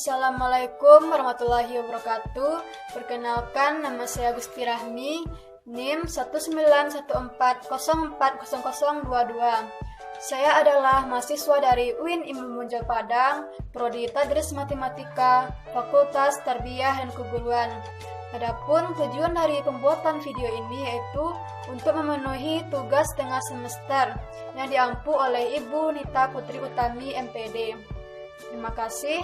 Assalamualaikum warahmatullahi wabarakatuh. Perkenalkan, nama saya Gusti Rahmi, NIM 19140400022. Saya adalah mahasiswa dari UIN Ibnu Munjal Padang, Prodi Tadris Matematika, Fakultas Tarbiyah dan Keguruan. Adapun tujuan dari pembuatan video ini yaitu untuk memenuhi tugas tengah semester yang diampu oleh Ibu Nita Putri Utami MPD. Terima kasih.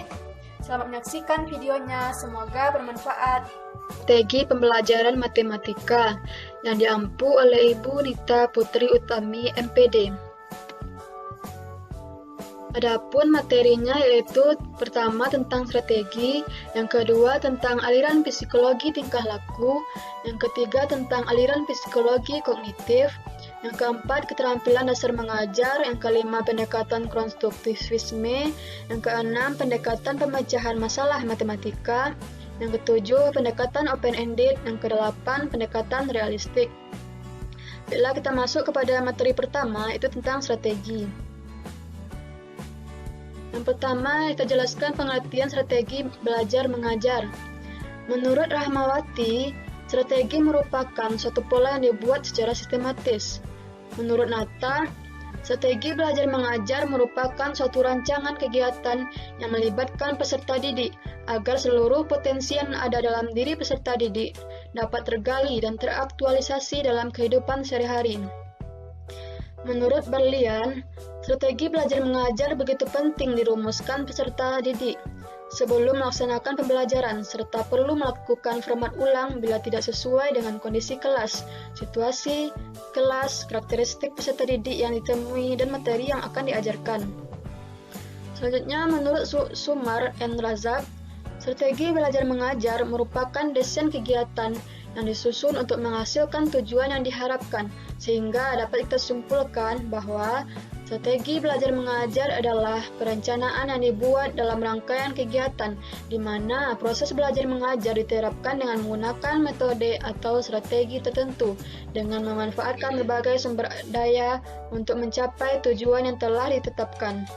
Selamat menyaksikan videonya, semoga bermanfaat. Strategi pembelajaran matematika yang diampu oleh Ibu Nita Putri Utami MPD. Adapun materinya yaitu pertama tentang strategi, yang kedua tentang aliran psikologi tingkah laku, yang ketiga tentang aliran psikologi kognitif, yang keempat keterampilan dasar mengajar, yang kelima pendekatan konstruktivisme, yang keenam pendekatan pemecahan masalah matematika, yang ketujuh pendekatan open-ended, yang kedelapan pendekatan realistik. Bila kita masuk kepada materi pertama, itu tentang strategi. Yang pertama, kita jelaskan pengertian strategi belajar mengajar. Menurut Rahmawati, strategi merupakan suatu pola yang dibuat secara sistematis. Menurut Nata, strategi belajar mengajar merupakan suatu rancangan kegiatan yang melibatkan peserta didik agar seluruh potensi yang ada dalam diri peserta didik dapat tergali dan teraktualisasi dalam kehidupan sehari-hari. Menurut Berlian, strategi belajar mengajar begitu penting dirumuskan peserta didik sebelum melaksanakan pembelajaran, serta perlu melakukan format ulang bila tidak sesuai dengan kondisi kelas, situasi kelas, karakteristik peserta didik yang ditemui, dan materi yang akan diajarkan. Selanjutnya, menurut Sumar and Razak, strategi belajar mengajar merupakan desain kegiatan yang disusun untuk menghasilkan tujuan yang diharapkan, sehingga dapat kita simpulkan bahwa strategi belajar mengajar adalah perencanaan yang dibuat dalam rangkaian kegiatan, di mana proses belajar mengajar diterapkan dengan menggunakan metode atau strategi tertentu, dengan memanfaatkan berbagai sumber daya untuk mencapai tujuan yang telah ditetapkan.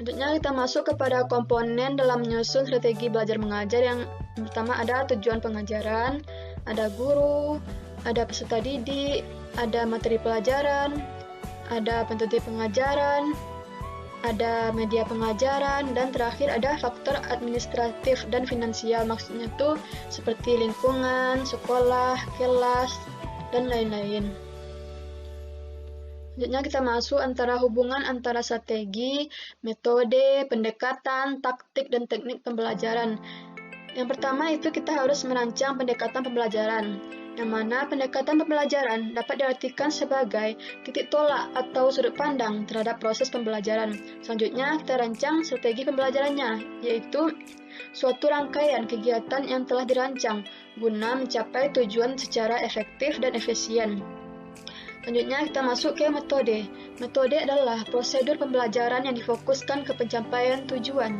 Selanjutnya kita masuk kepada komponen dalam menyusun strategi belajar mengajar. Yang pertama ada tujuan pengajaran, ada guru, ada peserta didik, ada materi pelajaran, ada penutur pengajaran, ada media pengajaran, dan terakhir ada faktor administratif dan finansial. Maksudnya itu seperti lingkungan, sekolah, kelas, dan lain-lain. Selanjutnya kita masuk hubungan antara strategi, metode, pendekatan, taktik, dan teknik pembelajaran. Yang pertama itu kita harus merancang pendekatan pembelajaran, yang mana pendekatan pembelajaran dapat diartikan sebagai titik tolak atau sudut pandang terhadap proses pembelajaran. Selanjutnya kita rancang strategi pembelajarannya, yaitu suatu rangkaian kegiatan yang telah dirancang guna mencapai tujuan secara efektif dan efisien. Selanjutnya kita masuk ke metode. Metode adalah prosedur pembelajaran yang difokuskan ke pencapaian tujuan.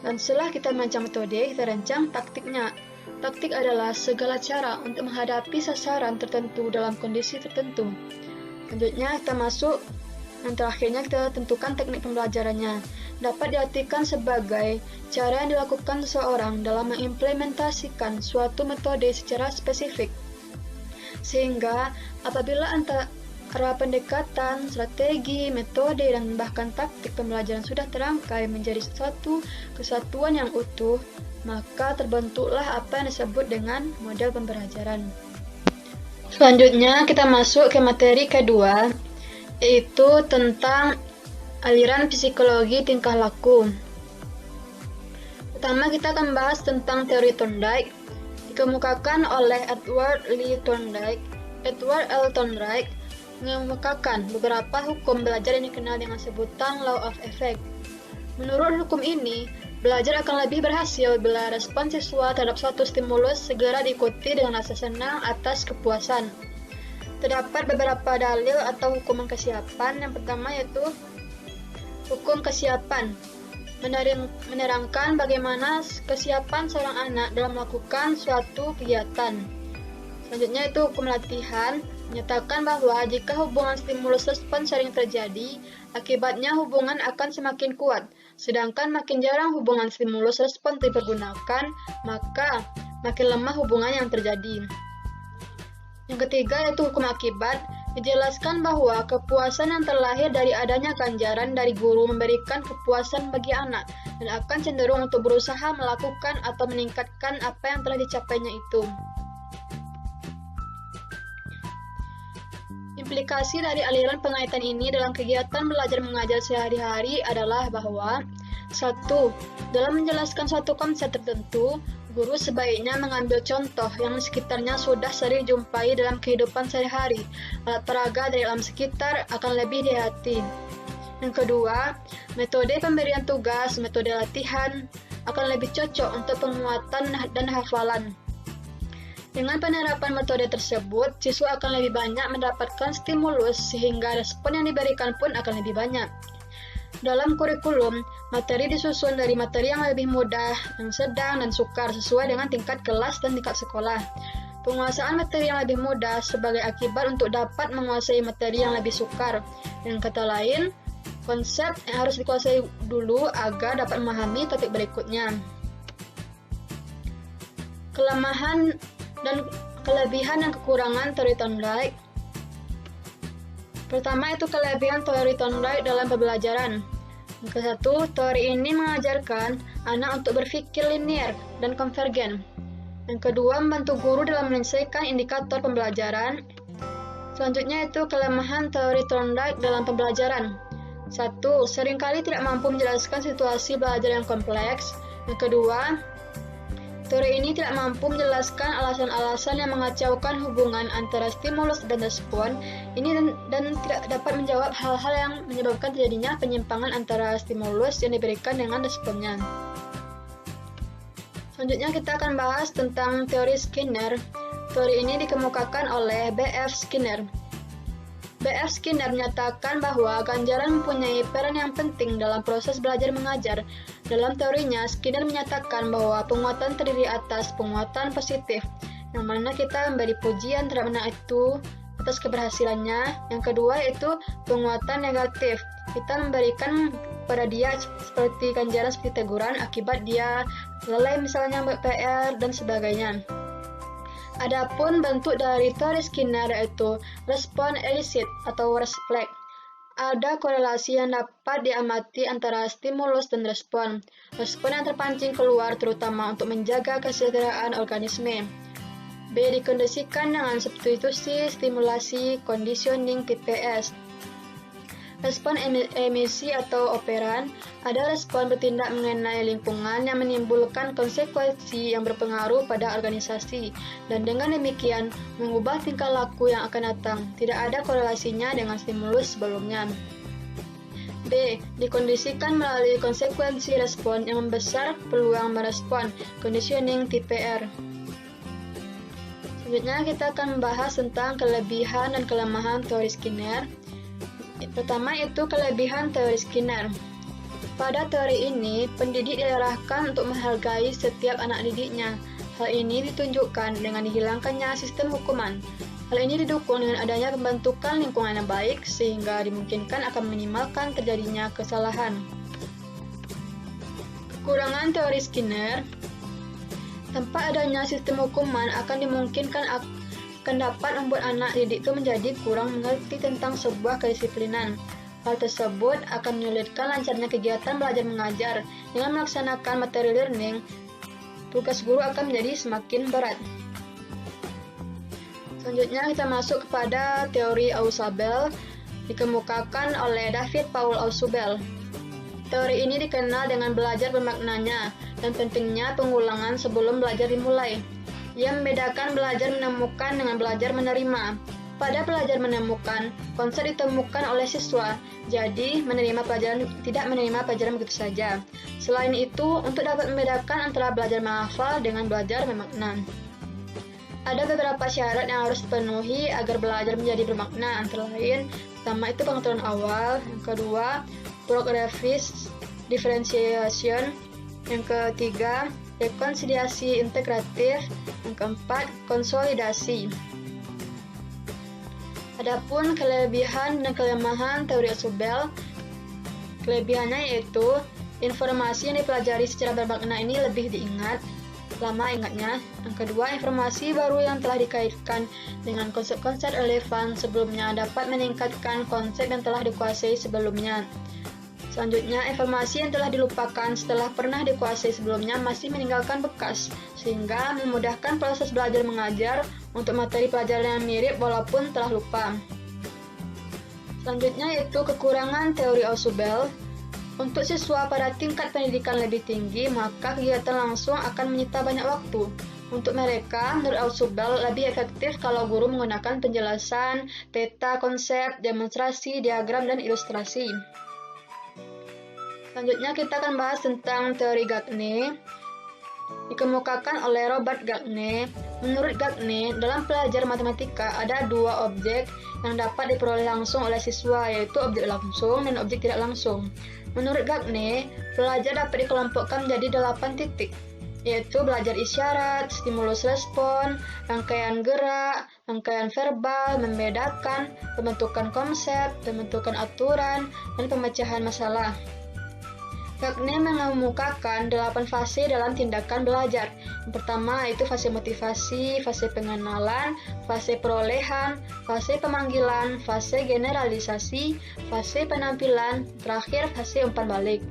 Dan setelah kita merancang metode, kita rancang taktiknya. Taktik adalah segala cara untuk menghadapi sasaran tertentu dalam kondisi tertentu. Selanjutnya kita masuk, dan terakhirnya kita tentukan teknik pembelajarannya. Dapat diartikan sebagai cara yang dilakukan seseorang dalam mengimplementasikan suatu metode secara spesifik. Sehingga apabila antara pendekatan, strategi, metode, dan bahkan taktik pembelajaran sudah terangkai menjadi suatu kesatuan yang utuh, maka terbentuklah apa yang disebut dengan model pembelajaran. Selanjutnya kita masuk ke materi kedua, yaitu tentang aliran psikologi tingkah laku. Pertama kita akan membahas tentang teori Thorndike, dikemukakan oleh Edward L. Thorndike mengemukakan beberapa hukum belajar yang dikenal dengan sebutan Law of Effect. Menurut hukum ini, belajar akan lebih berhasil bila respon siswa terhadap suatu stimulus segera diikuti dengan rasa senang atas kepuasan. Terdapat beberapa dalil atau hukuman kesiapan. Yang pertama yaitu hukum kesiapan, menerangkan bagaimana kesiapan seorang anak dalam melakukan suatu kegiatan. Selanjutnya itu hukum latihan, menyatakan bahwa jika hubungan stimulus respon sering terjadi, akibatnya hubungan akan semakin kuat. Sedangkan makin jarang hubungan stimulus-respon dipergunakan, maka makin lemah hubungan yang terjadi. Yang ketiga yaitu hukum akibat. Dijelaskan bahwa kepuasan yang terlahir dari adanya ganjaran dari guru memberikan kepuasan bagi anak dan akan cenderung untuk berusaha melakukan atau meningkatkan apa yang telah dicapainya itu. Implikasi dari aliran pengaitan ini dalam kegiatan belajar mengajar sehari-hari adalah bahwa 1. Dalam menjelaskan suatu konsep tertentu, guru sebaiknya mengambil contoh yang di sekitarnya sudah sering jumpai dalam kehidupan sehari-hari. Alat peraga dari alam sekitar akan lebih dihayati. Yang kedua, metode pemberian tugas, metode latihan akan lebih cocok untuk penguatan dan hafalan. Dengan penerapan metode tersebut, siswa akan lebih banyak mendapatkan stimulus sehingga respon yang diberikan pun akan lebih banyak. Dalam kurikulum, materi disusun dari materi yang lebih mudah, yang sedang, dan sukar sesuai dengan tingkat kelas dan tingkat sekolah. Penguasaan materi yang lebih mudah sebagai akibat untuk dapat menguasai materi yang lebih sukar. Dengan kata lain, konsep yang harus dikuasai dulu agar dapat memahami topik berikutnya. Kelemahan dan kelebihan dan kekurangan teori Thorndike. Pertama itu kelebihan teori Thorndike dalam pembelajaran. Yang ke-1, teori ini mengajarkan anak untuk berpikir linier dan konvergen. Yang kedua, membantu guru dalam menyelesaikan indikator pembelajaran. Selanjutnya itu kelemahan teori Thorndike dalam pembelajaran. 1. Seringkali tidak mampu menjelaskan situasi belajar yang kompleks. Yang kedua, teori ini tidak mampu menjelaskan alasan-alasan yang mengacaukan hubungan antara stimulus dan respon ini dan tidak dapat menjawab hal-hal yang menyebabkan terjadinya penyimpangan antara stimulus yang diberikan dengan responnya. Selanjutnya kita akan bahas tentang teori Skinner. Teori ini dikemukakan oleh B.F. Skinner. B.F. Skinner menyatakan bahwa ganjaran mempunyai peran yang penting dalam proses belajar mengajar. Dalam teorinya, Skinner menyatakan bahwa penguatan terdiri atas penguatan positif, yang mana kita memberi pujian terhadap anak itu atas keberhasilannya. Yang kedua yaitu penguatan negatif. Kita memberikan pada dia seperti ganjaran seperti teguran akibat dia lalai misalnya buat PR dan sebagainya. Adapun bentuk dari teori Skinner yaitu respon elicit atau refleks. Ada korelasi yang dapat diamati antara stimulus dan respon. Respon yang terpancing keluar terutama untuk menjaga kesejahteraan organisme. B. Dikondisikan dengan substitusi stimulasi conditioning TPS. Respon emisi atau operan, ada respon bertindak mengenai lingkungan yang menimbulkan konsekuensi yang berpengaruh pada organisasi, dan dengan demikian mengubah tingkah laku yang akan datang. Tidak ada korelasinya dengan stimulus sebelumnya. B. Dikondisikan melalui konsekuensi respon yang membesar peluang merespon, conditioning TPR. Selanjutnya kita akan membahas tentang kelebihan dan kelemahan teori Skinner. Pertama itu kelebihan teori Skinner. Pada teori ini, pendidik diarahkan untuk menghargai setiap anak didiknya. Hal ini ditunjukkan dengan dihilangkannya sistem hukuman. Hal ini didukung dengan adanya pembentukan lingkungan yang baik, sehingga dimungkinkan akan meminimalkan terjadinya kesalahan. Kekurangan teori Skinner. Tanpa adanya sistem hukuman akan dimungkinkan akan dapat membuat anak didik itu menjadi kurang mengerti tentang sebuah kedisiplinan. Hal tersebut akan menyulitkan lancarnya kegiatan belajar mengajar. Dengan melaksanakan materi learning, tugas guru akan menjadi semakin berat. Selanjutnya kita masuk kepada teori Ausubel, dikemukakan oleh David Paul Ausubel. Teori ini dikenal dengan belajar bermaknanya dan pentingnya pengulangan sebelum belajar dimulai. Ia membedakan belajar menemukan dengan belajar menerima. Pada belajar menemukan, konsep ditemukan oleh siswa, jadi tidak menerima pelajaran begitu saja. Selain itu, untuk dapat membedakan antara belajar menghafal dengan belajar memakna. Ada beberapa syarat yang harus dipenuhi agar belajar menjadi bermakna, antara lain, pertama itu pengetahuan awal, yang kedua, progressive differentiation, yang ketiga, rekonsiliasi integratif, yang keempat, konsolidasi. Adapun kelebihan dan kelemahan teori Ausubel, kelebihannya yaitu Informasi yang dipelajari secara bermakna ini lebih diingat, lama ingatnya. Yang kedua, informasi baru yang telah dikaitkan dengan konsep-konsep relevan sebelumnya dapat meningkatkan konsep yang telah dikuasai sebelumnya. Selanjutnya, informasi yang telah dilupakan setelah pernah dikuasai sebelumnya masih meninggalkan bekas, sehingga memudahkan proses belajar mengajar untuk materi pelajaran yang mirip walaupun telah lupa. Selanjutnya yaitu kekurangan teori Ausubel. Untuk siswa pada tingkat pendidikan lebih tinggi, maka kegiatan langsung akan menyita banyak waktu. Untuk mereka, menurut Ausubel, lebih efektif kalau guru menggunakan penjelasan, peta, konsep, demonstrasi, diagram, dan ilustrasi. Selanjutnya kita akan bahas tentang teori Gagne. Dikemukakan oleh Robert Gagne. Menurut Gagne, dalam pelajar matematika ada dua objek yang dapat diperoleh langsung oleh siswa, yaitu objek langsung dan objek tidak langsung. Menurut Gagne, pelajar dapat dikelompokkan menjadi 8 titik, yaitu belajar isyarat, stimulus respon, rangkaian gerak, rangkaian verbal, membedakan, pembentukan konsep, pembentukan aturan, dan pemecahan masalah. Gagne mengemukakan 8 fase dalam tindakan belajar. Yang pertama yaitu fase motivasi, fase pengenalan, fase perolehan, fase pemanggilan, fase generalisasi, fase penampilan, terakhir fase umpan balik.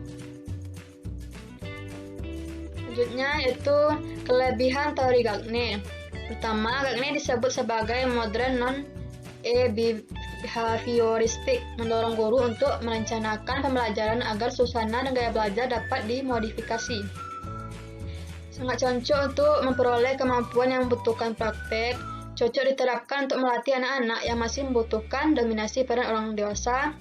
Selanjutnya yaitu kelebihan teori Gagne. Pertama, Gagne disebut sebagai modern non-behavioristik, mendorong guru untuk merencanakan pembelajaran agar suasana dan gaya belajar dapat dimodifikasi. Sangat cocok untuk memperoleh kemampuan yang membutuhkan praktek, cocok diterapkan untuk melatih anak-anak yang masih membutuhkan dominasi peran orang dewasa,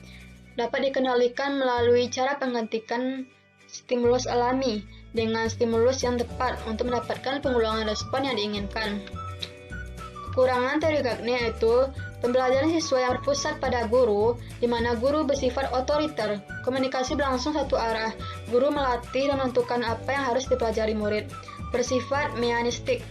dapat dikendalikan melalui cara penggantikan stimulus alami dengan stimulus yang tepat untuk mendapatkan pengulangan respon yang diinginkan. Kekurangan teori Gagne yaitu pembelajaran siswa yang berpusat pada guru, di mana guru bersifat otoriter, komunikasi berlangsung satu arah, guru melatih dan menentukan apa yang harus dipelajari murid, bersifat meanistik,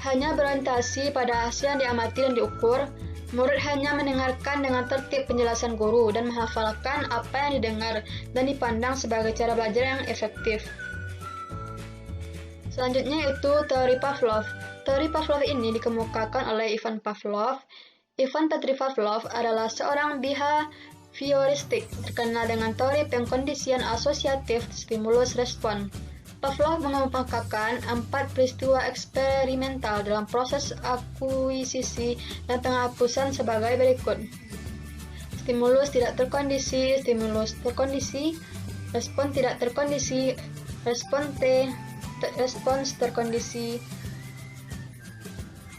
hanya berorientasi pada hasil yang diamati dan diukur, murid hanya mendengarkan dengan tertib penjelasan guru dan menghafalkan apa yang didengar dan dipandang sebagai cara belajar yang efektif. Selanjutnya yaitu teori Pavlov. Teori Pavlov ini dikemukakan oleh Ivan Pavlov. Ivan Petri Pavlov adalah seorang behavioristik terkenal dengan teori pengkondisian asosiatif stimulus respon. Pavlov mengemukakan 4 peristiwa eksperimental dalam proses akuisisi dan penghapusan sebagai berikut. Stimulus tidak terkondisi, stimulus terkondisi, respon tidak terkondisi, respons terkondisi.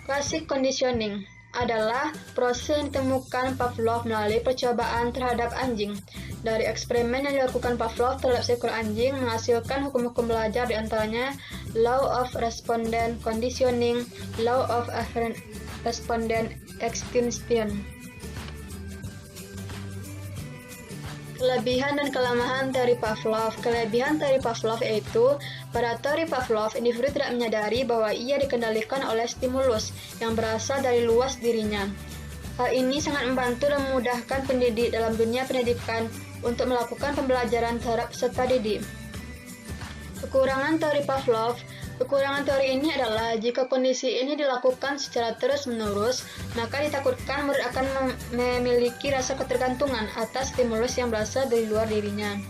Classic conditioning adalah proses yang ditemukan Pavlov melalui percobaan terhadap anjing. Dari eksperimen yang dilakukan Pavlov terhadap seekor anjing menghasilkan hukum-hukum belajar, diantaranya law of respondent conditioning, law of afferent respondent extinction. Kelebihan dan kelemahan teori Pavlov. Kelebihan teori Pavlov yaitu, pada teori Pavlov, individu tidak menyadari bahwa ia dikendalikan oleh stimulus yang berasal dari luas dirinya. Hal ini sangat membantu dan memudahkan pendidik dalam dunia pendidikan untuk melakukan pembelajaran terhadap peserta didik. Kekurangan teori Pavlov. Kekurangan teori ini adalah jika kondisi ini dilakukan secara terus-menerus, maka ditakutkan murid akan memiliki rasa ketergantungan atas stimulus yang berasal dari luar dirinya.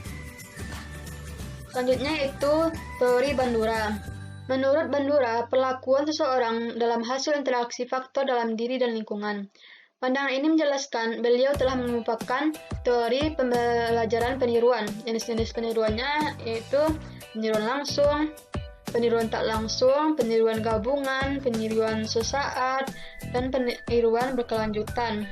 Selanjutnya itu teori Bandura. Menurut Bandura, perlakuan seseorang dalam hasil interaksi faktor dalam diri dan lingkungan. Pandangan ini menjelaskan beliau telah mengemukakan teori pembelajaran peniruan. Jenis-jenis peniruannya yaitu peniruan langsung, peniruan tak langsung, peniruan gabungan, peniruan sesaat, dan peniruan berkelanjutan.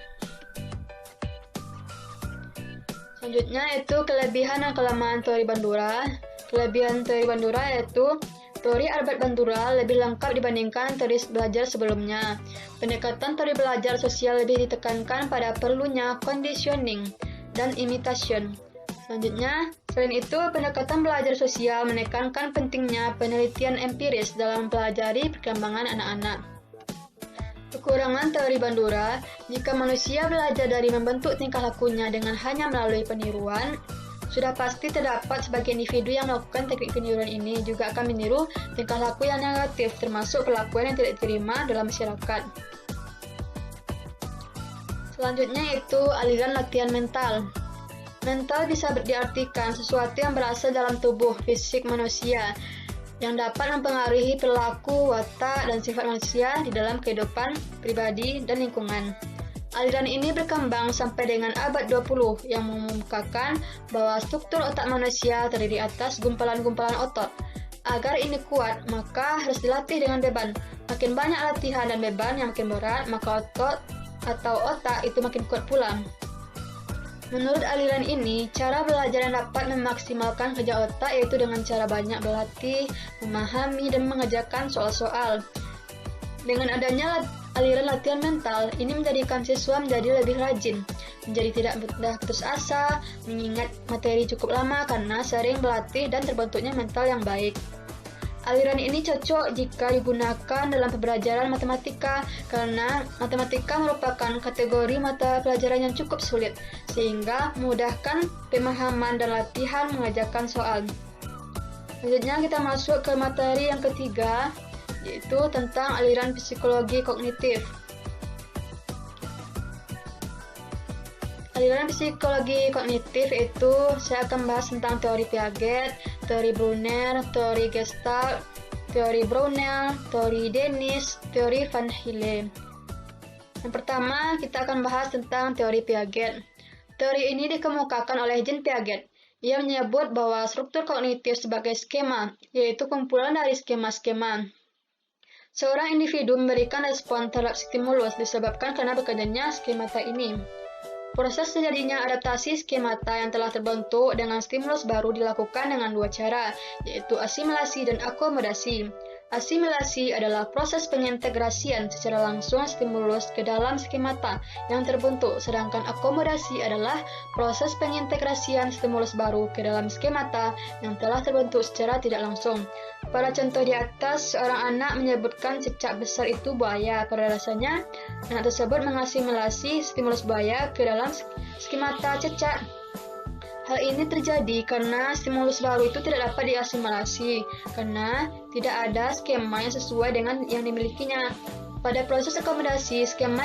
Selanjutnya yaitu kelebihan dan kelemahan teori Bandura. Kelebihan teori Bandura yaitu teori Albert Bandura lebih lengkap dibandingkan teori belajar sebelumnya. Pendekatan teori belajar sosial lebih ditekankan pada perlunya conditioning dan imitation. Selanjutnya, selain itu, pendekatan belajar sosial menekankan pentingnya penelitian empiris dalam mempelajari perkembangan anak-anak. Kekurangan teori Bandura, jika manusia belajar dari membentuk tingkah lakunya dengan hanya melalui peniruan, Sudah pasti terdapat sebagian individu yang melakukan teknik peniruan ini juga akan meniru tingkah laku yang negatif, termasuk perlakuan yang tidak diterima dalam masyarakat. Selanjutnya yaitu aliran latihan mental. Mental bisa diartikan sesuatu yang berasal dalam tubuh fisik manusia, yang dapat mempengaruhi perilaku, watak, dan sifat manusia di dalam kehidupan pribadi dan lingkungan. Aliran ini berkembang sampai dengan abad 20 yang mengemukakan bahwa struktur otak manusia terdiri atas gumpalan-gumpalan otot. Agar ini kuat, maka harus dilatih dengan beban. Makin banyak latihan dan beban yang makin berat, maka otot atau otak itu makin kuat pula. Menurut aliran ini, cara belajar yang dapat memaksimalkan kerja otak yaitu dengan cara banyak berlatih, memahami, dan mengerjakan soal-soal. Dengan adanya aliran latihan mental, ini menjadikan siswa menjadi lebih rajin, menjadi tidak mudah putus asa, mengingat materi cukup lama karena sering berlatih dan terbentuknya mental yang baik. Aliran ini cocok jika digunakan dalam pembelajaran matematika karena matematika merupakan kategori mata pelajaran yang cukup sulit, sehingga memudahkan pemahaman dan latihan mengerjakan soal. Selanjutnya kita masuk ke materi yang ketiga, yaitu tentang aliran psikologi kognitif. Aliran psikologi kognitif itu saya akan bahas tentang teori Piaget, teori Brunner, teori Gestalt, teori Brownell, teori Dennis, teori Van Hille. Yang pertama, kita akan bahas tentang teori Piaget. Teori ini dikemukakan oleh Jean Piaget. Ia menyebut bahwa struktur kognitif sebagai skema, yaitu kumpulan dari skema-skema. Seorang individu memberikan respon terhadap stimulus disebabkan karena bekerjanya skemata ini. Proses terjadinya adaptasi skemata yang telah terbentuk dengan stimulus baru dilakukan dengan dua cara, yaitu asimilasi dan akomodasi. Asimilasi adalah proses pengintegrasian secara langsung stimulus ke dalam skemata yang terbentuk, sedangkan akomodasi adalah proses pengintegrasian stimulus baru ke dalam skemata yang telah terbentuk secara tidak langsung. Pada contoh di atas, seorang anak menyebutkan cicak besar itu buaya. Pada dasarnya, anak tersebut mengasimilasi stimulus buaya ke dalam skemata cicak. Hal ini terjadi karena stimulus baru itu tidak dapat diasimilasi, karena tidak ada skema yang sesuai dengan yang dimilikinya. Pada proses akomodasi, skema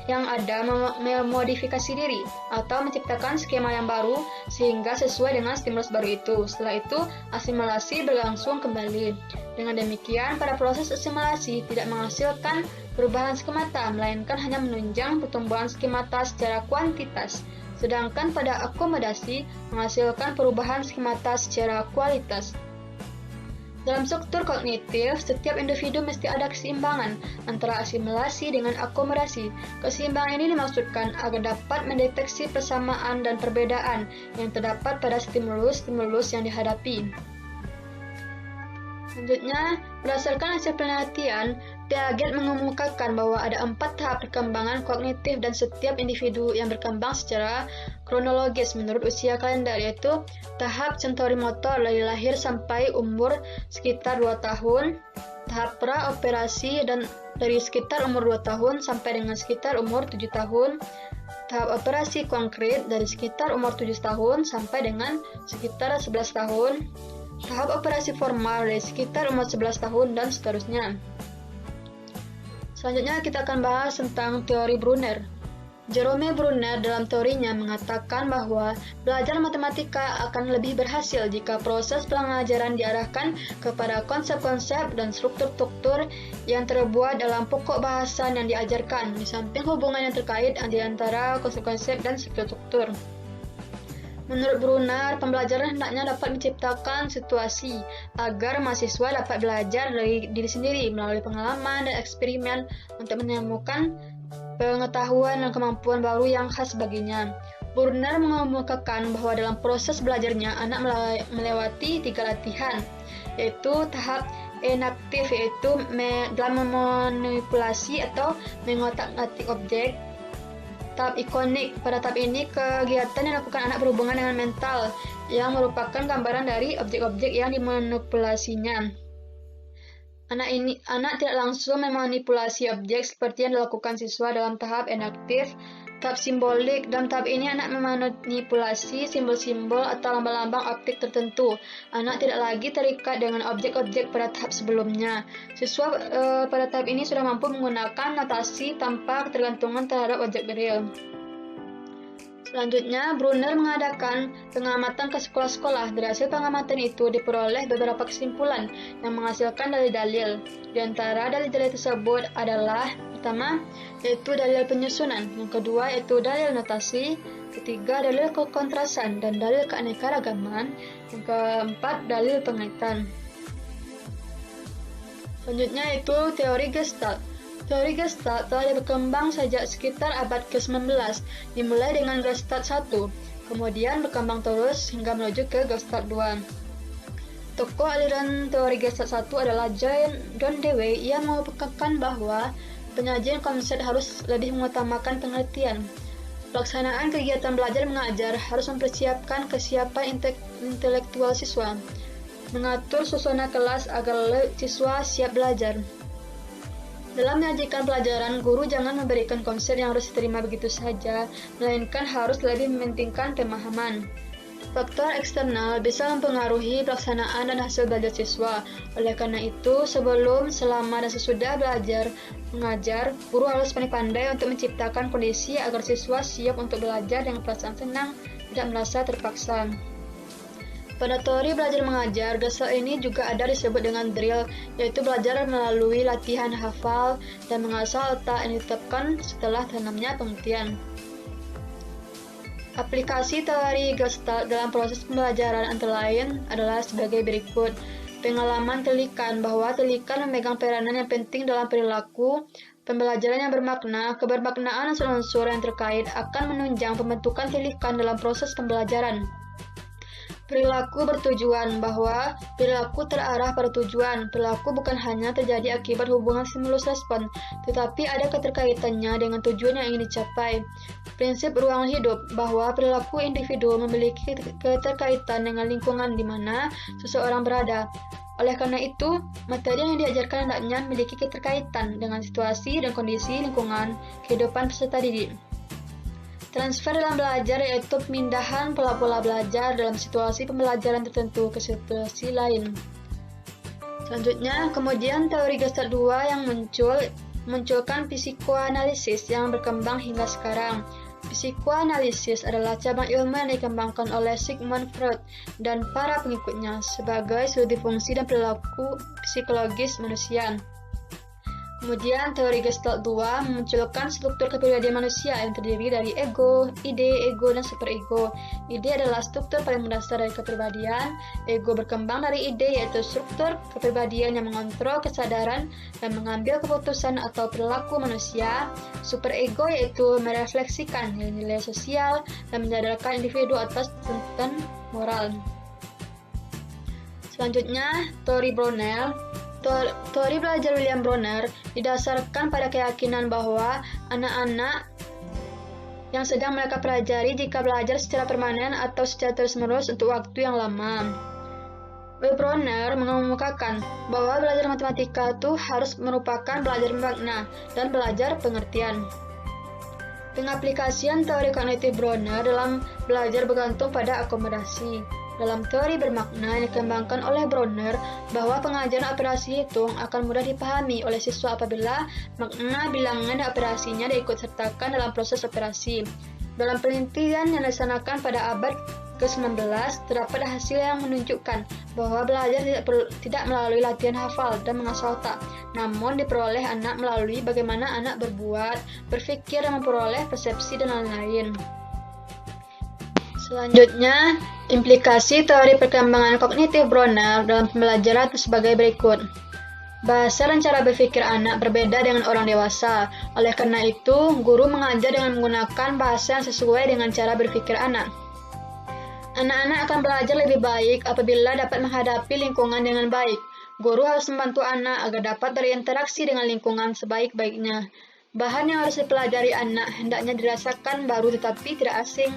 yang ada memodifikasi diri atau menciptakan skema yang baru sehingga sesuai dengan stimulus baru itu. Setelah itu, asimilasi berlangsung kembali. Dengan demikian, pada proses asimilasi tidak menghasilkan perubahan skemata, melainkan hanya menunjang pertumbuhan skemata secara kuantitas. Sedangkan pada akomodasi menghasilkan perubahan skemata secara kualitas. Dalam struktur kognitif, setiap individu mesti ada keseimbangan antara asimilasi dengan akomodasi. Keseimbangan ini dimaksudkan agar dapat mendeteksi persamaan dan perbedaan yang terdapat pada stimulus-stimulus yang dihadapi. Selanjutnya, berdasarkan hasil penelitian, Piaget mengemukakan bahwa ada 4 tahap perkembangan kognitif dan setiap individu yang berkembang secara kronologis menurut usia kalender, yaitu tahap sensorimotor dari lahir sampai umur sekitar 2 tahun, tahap pra-operasi dan dari sekitar umur 2 tahun sampai dengan sekitar umur 7 tahun, tahap operasi konkret dari sekitar umur 7 tahun sampai dengan sekitar 11 tahun, tahap operasi formal dari sekitar umur 11 tahun, dan seterusnya. Selanjutnya kita akan bahas tentang teori Brunner. Jerome Brunner dalam teorinya mengatakan bahwa belajar matematika akan lebih berhasil jika proses pengajaran diarahkan kepada konsep-konsep dan struktur-struktur yang terbuat dalam pokok bahasan yang diajarkan, di samping hubungan yang terkait di antara konsep-konsep dan struktur-struktur. Menurut Brunner, pembelajaran hendaknya dapat menciptakan situasi agar mahasiswa dapat belajar dari diri sendiri melalui pengalaman dan eksperimen untuk menemukan pengetahuan dan kemampuan baru yang khas baginya. Brunner mengemukakan bahwa dalam proses belajarnya anak melewati 3 latihan, yaitu tahap enaktif, yaitu dalam memanipulasi atau mengotak-atik objek. Tahap ikonik, pada tahap ini kegiatan yang dilakukan anak berhubungan dengan mental yang merupakan gambaran dari objek-objek yang dimanipulasinya. Anak tidak langsung memanipulasi objek seperti yang dilakukan siswa dalam tahap induktif, tahap simbolik. Dalam tahap ini anak memanipulasi simbol-simbol atau lambang-lambang optik tertentu. Anak tidak lagi terikat dengan objek-objek pada tahap sebelumnya. Siswa pada tahap ini sudah mampu menggunakan notasi tanpa ketergantungan terhadap objek real. Selanjutnya, Brunner mengadakan pengamatan ke sekolah-sekolah. Dari hasil pengamatan itu diperoleh beberapa kesimpulan yang menghasilkan dalil-dalil. Di antara dalil-dalil tersebut adalah pertama, yaitu dalil penyusunan. Yang kedua, yaitu dalil notasi. Ketiga, dalil kekontrasan dan dalil keanekaragaman. Yang keempat, dalil pengaitan. Selanjutnya yaitu teori Gestalt. Teori Gestalt telah berkembang sejak sekitar abad ke-19, dimulai dengan Gestalt 1, kemudian berkembang terus hingga menuju ke Gestalt 2. Tokoh aliran teori Gestalt 1 adalah John Dewey yang mengupayakan bahwa penyajian konsep harus lebih mengutamakan pengertian. Pelaksanaan kegiatan belajar mengajar harus mempersiapkan kesiapan intelektual siswa, mengatur suasana kelas agar siswa siap belajar. Dalam menyajikan pelajaran, guru jangan memberikan konsep yang harus diterima begitu saja, melainkan harus lebih mementingkan pemahaman. Faktor eksternal bisa mempengaruhi pelaksanaan dan hasil belajar siswa. Oleh karena itu, sebelum, selama, dan sesudah belajar mengajar, guru harus pandai-pandai untuk menciptakan kondisi agar siswa siap untuk belajar dengan perasaan senang, tidak merasa terpaksa. Pada teori belajar mengajar, Gestalt ini juga ada disebut dengan drill, yaitu belajar melalui latihan hafal dan mengasah otak yang ditetapkan setelah tanamnya pengertian. Aplikasi teori Gestalt dalam proses pembelajaran antara lain adalah sebagai berikut. Pengalaman telikan bahwa telikan memegang peranan yang penting dalam perilaku pembelajaran yang bermakna. Kebermaknaan unsur-unsur yang terkait akan menunjang pembentukan telikan dalam proses pembelajaran. Perilaku bertujuan bahwa perilaku terarah pada tujuan. Perilaku bukan hanya terjadi akibat hubungan stimulus-respon, tetapi ada keterkaitannya dengan tujuan yang ingin dicapai. Prinsip ruang hidup bahwa perilaku individu memiliki keterkaitan dengan lingkungan di mana seseorang berada. Oleh karena itu, materi yang diajarkan hendaknya memiliki keterkaitan dengan situasi dan kondisi lingkungan kehidupan peserta didik. Transfer dalam belajar yaitu pemindahan pola-pola belajar dalam situasi pembelajaran tertentu ke situasi lain. Selanjutnya, kemudian teori Gestalt 2 yang munculkan psikoanalisis yang berkembang hingga sekarang. Psikoanalisis adalah cabang ilmu yang dikembangkan oleh Sigmund Freud dan para pengikutnya sebagai studi fungsi dan perilaku psikologis manusia. Kemudian, teori Gestalt 2 memunculkan struktur kepribadian manusia yang terdiri dari ego, ide, ego, dan superego. Ide adalah struktur paling mendasar dari kepribadian. Ego berkembang dari ide, yaitu struktur kepribadian yang mengontrol kesadaran dan mengambil keputusan atau perilaku manusia. Superego yaitu merefleksikan nilai-nilai sosial dan menyadarkan individu atas tuntutan moral. Selanjutnya, teori Brunner. Teori belajar William Brunner didasarkan pada keyakinan bahwa anak-anak yang sedang mereka pelajari jika belajar secara permanen atau secara terus-menerus untuk waktu yang lama. Brunner mengemukakan bahwa belajar matematika itu harus merupakan belajar makna dan belajar pengertian. Pengaplikasian teori kognitif Brunner dalam belajar bergantung pada akomodasi. Dalam teori bermakna yang dikembangkan oleh Brunner, bahwa pengajaran operasi hitung akan mudah dipahami oleh siswa apabila makna bilangan dan operasinya diikutsertakan dalam proses operasi. Dalam penelitian yang dilaksanakan pada abad ke-19, terdapat hasil yang menunjukkan bahwa belajar tidak melalui latihan hafal dan mengasah otak, namun diperoleh anak melalui bagaimana anak berbuat, berpikir, dan memperoleh persepsi dan lain-lain. Selanjutnya, implikasi teori perkembangan kognitif Brunner dalam pembelajaran sebagai berikut. Bahasa dan cara berpikir anak berbeda dengan orang dewasa. Oleh karena itu, guru mengajar dengan menggunakan bahasa yang sesuai dengan cara berpikir anak. Anak-anak akan belajar lebih baik apabila dapat menghadapi lingkungan dengan baik. Guru harus membantu anak agar dapat berinteraksi dengan lingkungan sebaik-baiknya. Bahan yang harus dipelajari anak hendaknya dirasakan baru tetapi tidak asing.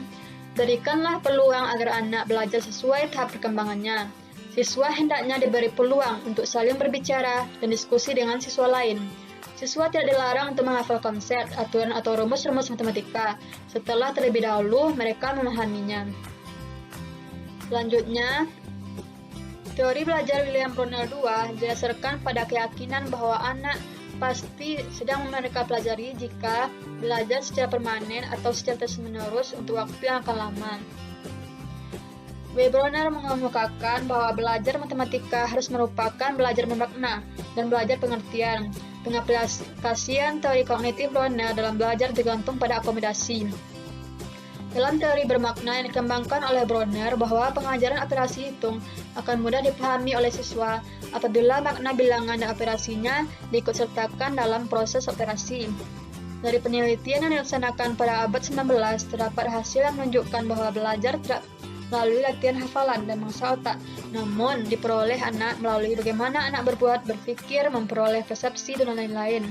Berikanlah peluang agar anak belajar sesuai tahap perkembangannya. Siswa hendaknya diberi peluang untuk saling berbicara dan diskusi dengan siswa lain. Siswa tidak dilarang untuk menghafal konsep, aturan atau rumus-rumus matematika setelah terlebih dahulu mereka memahaminya. Selanjutnya, teori belajar William Brunel II didasarkan pada keyakinan bahwa anak pasti sedang mereka pelajari jika belajar secara permanen atau secara terus-menerus untuk waktu yang akan lama. Brunel mengemukakan bahwa belajar matematika harus merupakan belajar bermakna dan belajar pengertian. Pengaplikasian teori kognitif Brunel dalam belajar tergantung pada akomodasi. Dalam teori bermakna yang dikembangkan oleh Brunel bahwa pengajaran operasi hitung akan mudah dipahami oleh siswa apabila makna bilangan dan operasinya diikutsertakan dalam proses operasi. Dari penelitian yang dilaksanakan pada abad 19, terdapat hasil yang menunjukkan bahwa belajar tidak melalui latihan hafalan dan mangsa otak, namun diperoleh anak melalui bagaimana anak berbuat, berpikir, memperoleh persepsi, dan lain-lain.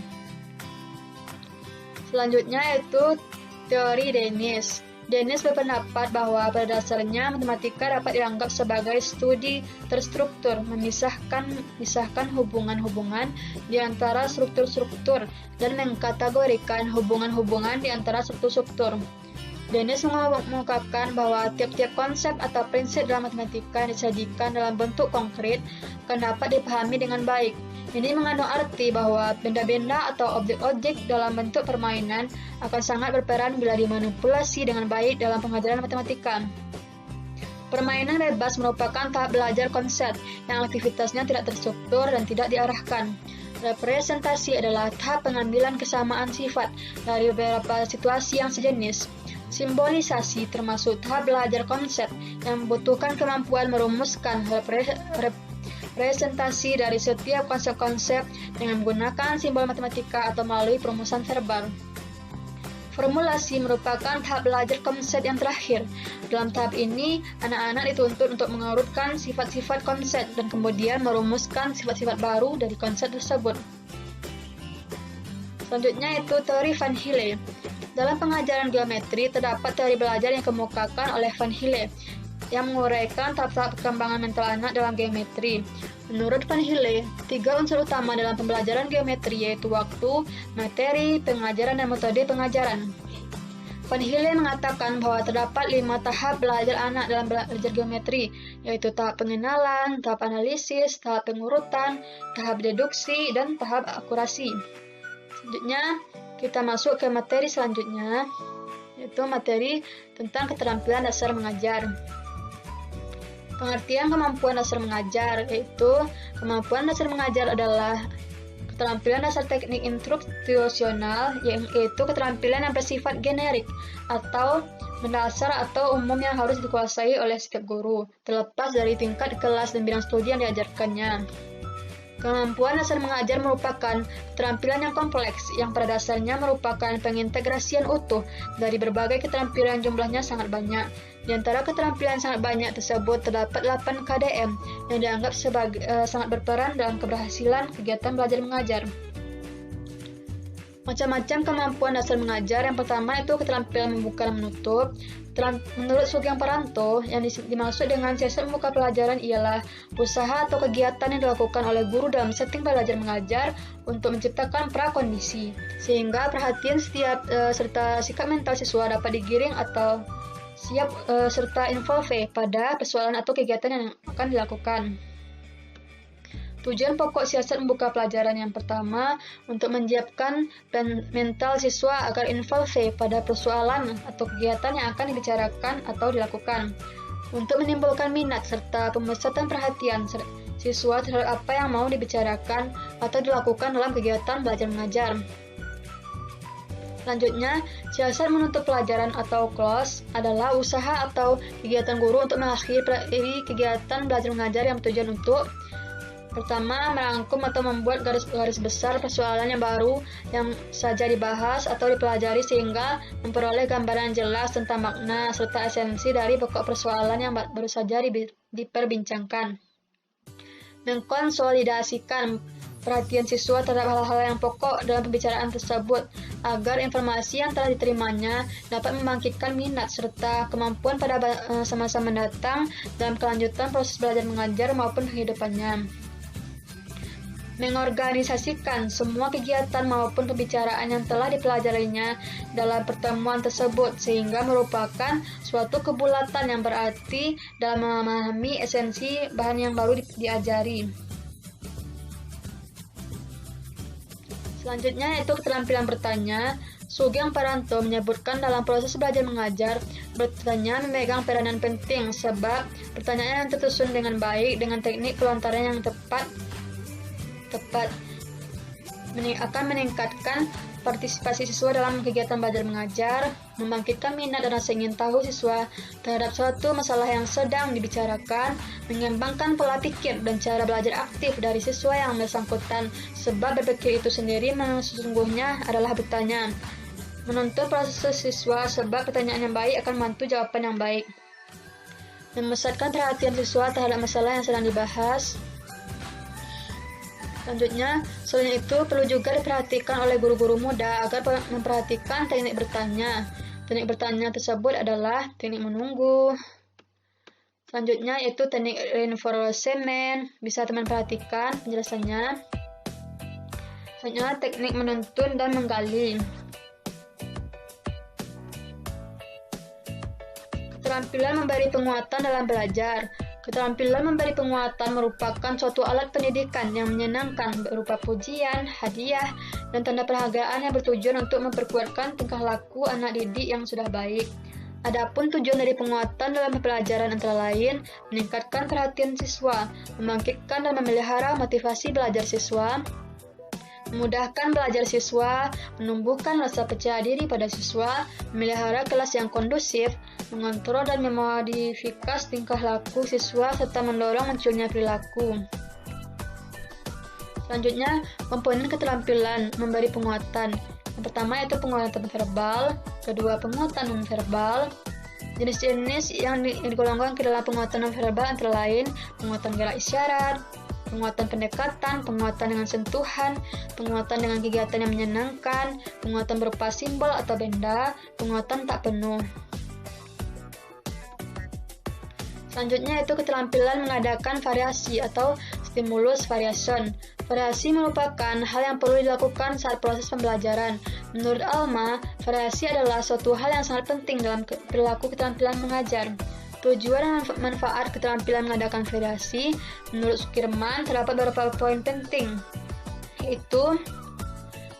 Selanjutnya yaitu teori Dennis. Dennis berpendapat bahwa pada dasarnya matematika dapat dianggap sebagai studi terstruktur, memisahkan hubungan-hubungan di antara struktur-struktur dan mengkategorikan hubungan-hubungan di antara struktur-struktur. Dennis mengungkapkan bahwa tiap-tiap konsep atau prinsip dalam matematika yang disajikan dalam bentuk konkret akan dapat dipahami dengan baik. Ini mengandung arti bahwa benda-benda atau objek-objek dalam bentuk permainan akan sangat berperan bila dimanipulasi dengan baik dalam pengajaran matematika. Permainan bebas merupakan tahap belajar konsep yang aktivitasnya tidak terstruktur dan tidak diarahkan. Representasi adalah tahap pengambilan kesamaan sifat dari beberapa situasi yang sejenis. Simbolisasi termasuk tahap belajar konsep yang membutuhkan kemampuan merumuskan representasi dari setiap konsep-konsep dengan menggunakan simbol matematika atau melalui perumusan verbal. Formulasi merupakan tahap belajar konsep yang terakhir. Dalam tahap ini, anak-anak dituntut untuk mengurutkan sifat-sifat konsep dan kemudian merumuskan sifat-sifat baru dari konsep tersebut. Selanjutnya yaitu teori Van Hille. Dalam pengajaran geometri, terdapat teori belajar yang dikemukakan oleh Van Hille yang menguraikan tahap-tahap perkembangan mental anak dalam geometri. Menurut Van Hille, 3 unsur utama dalam pembelajaran geometri yaitu waktu, materi, pengajaran, dan metode pengajaran. Van Hille mengatakan bahwa terdapat 5 tahap belajar anak dalam belajar geometri, yaitu tahap pengenalan, tahap analisis, tahap pengurutan, tahap deduksi, dan tahap akurasi. Selanjutnya, kita masuk ke materi selanjutnya, yaitu materi tentang keterampilan dasar mengajar. Pengertian kemampuan dasar mengajar, yaitu kemampuan dasar mengajar adalah keterampilan dasar teknik instruksional, yaitu keterampilan yang bersifat generik atau mendasar atau umum yang harus dikuasai oleh setiap guru, terlepas dari tingkat kelas dan bidang studi yang diajarkannya. Kemampuan dasar mengajar merupakan keterampilan yang kompleks yang pada dasarnya merupakan pengintegrasian utuh dari berbagai keterampilan jumlahnya sangat banyak. Di antara keterampilan sangat banyak tersebut terdapat 8 KDM yang dianggap sebagai sangat berperan dalam keberhasilan kegiatan belajar mengajar. Macam-macam kemampuan dasar mengajar. Yang pertama itu keterampilan membuka dan menutup. Menurut Sugeng Paranto, yang dimaksud dengan siasat membuka pelajaran ialah usaha atau kegiatan yang dilakukan oleh guru dalam setting belajar mengajar untuk menciptakan prakondisi, sehingga perhatian setiap serta sikap mental siswa dapat digiring atau siap serta involve pada persoalan atau kegiatan yang akan dilakukan. Tujuan pokok siasat membuka pelajaran yang pertama untuk menyiapkan mental siswa agar involve pada persoalan atau kegiatan yang akan dibicarakan atau dilakukan, untuk menimbulkan minat serta pemusatan perhatian siswa terhadap apa yang mau dibicarakan atau dilakukan dalam kegiatan belajar mengajar. Selanjutnya, siasat menutup pelajaran atau close adalah usaha atau kegiatan guru untuk mengakhiri kegiatan belajar mengajar yang bertujuan untuk pertama, merangkum atau membuat garis besar persoalan yang baru yang saja dibahas atau dipelajari sehingga memperoleh gambaran jelas tentang makna serta esensi dari pokok persoalan yang baru saja diperbincangkan. Mengkonsolidasikan perhatian siswa terhadap hal-hal yang pokok dalam pembicaraan tersebut, agar informasi yang telah diterimanya dapat membangkitkan minat serta kemampuan pada masa-masa mendatang dalam kelanjutan proses belajar mengajar maupun kehidupannya. Mengorganisasikan semua kegiatan maupun pembicaraan yang telah dipelajarinya dalam pertemuan tersebut sehingga merupakan suatu kebulatan yang berarti dalam memahami esensi bahan yang baru diajari. Selanjutnya yaitu keterampilan bertanya. Sugeng Paranto menyebutkan dalam proses belajar mengajar, bertanya memegang peranan penting sebab pertanyaan yang tersusun dengan baik dengan teknik pelontaran yang tepat akan meningkatkan partisipasi siswa dalam kegiatan belajar mengajar, membangkitkan minat dan rasa ingin tahu siswa terhadap suatu masalah yang sedang dibicarakan, mengembangkan pola pikir dan cara belajar aktif dari siswa yang bersangkutan, sebab berpikir itu sendiri sesungguhnya adalah bertanya. Menuntut proses siswa sebab pertanyaan yang baik akan membantu jawaban yang baik. Memusatkan perhatian siswa terhadap masalah yang sedang dibahas. Selanjutnya, selain itu perlu juga diperhatikan oleh guru-guru muda agar memperhatikan teknik bertanya. Teknik bertanya tersebut adalah teknik menunggu. Selanjutnya yaitu teknik reinforcement. Bisa teman perhatikan penjelasannya. Selanjutnya teknik menuntun dan menggali. Keterampilan memberi penguatan dalam belajar. Keterampilan memberi penguatan merupakan suatu alat pendidikan yang menyenangkan berupa pujian, hadiah, dan tanda penghargaan yang bertujuan untuk memperkuatkan tingkah laku anak didik yang sudah baik. Adapun tujuan dari penguatan dalam pembelajaran antara lain meningkatkan perhatian siswa, membangkitkan dan memelihara motivasi belajar siswa, memudahkan belajar siswa, menumbuhkan rasa percaya diri pada siswa, memelihara kelas yang kondusif, mengontrol dan memodifikasi tingkah laku siswa, serta mendorong munculnya perilaku. Selanjutnya, komponen keterampilan memberi penguatan. Yang pertama yaitu penguatan verbal, kedua penguatan non-verbal. Jenis-jenis yang digolongkan ke dalam penguatan non-verbal antara lain penguatan gerak isyarat, penguatan pendekatan, penguatan dengan sentuhan, penguatan dengan kegiatan yang menyenangkan, penguatan berupa simbol atau benda, penguatan tak penuh. Selanjutnya yaitu keterampilan mengadakan variasi atau stimulus variation. Variasi merupakan hal yang perlu dilakukan saat proses pembelajaran. Menurut Alma, variasi adalah suatu hal yang sangat penting dalam perilaku keterampilan mengajar. Tujuan dan manfaat keterampilan mengadakan variasi, menurut Sukirman terdapat beberapa poin penting, yaitu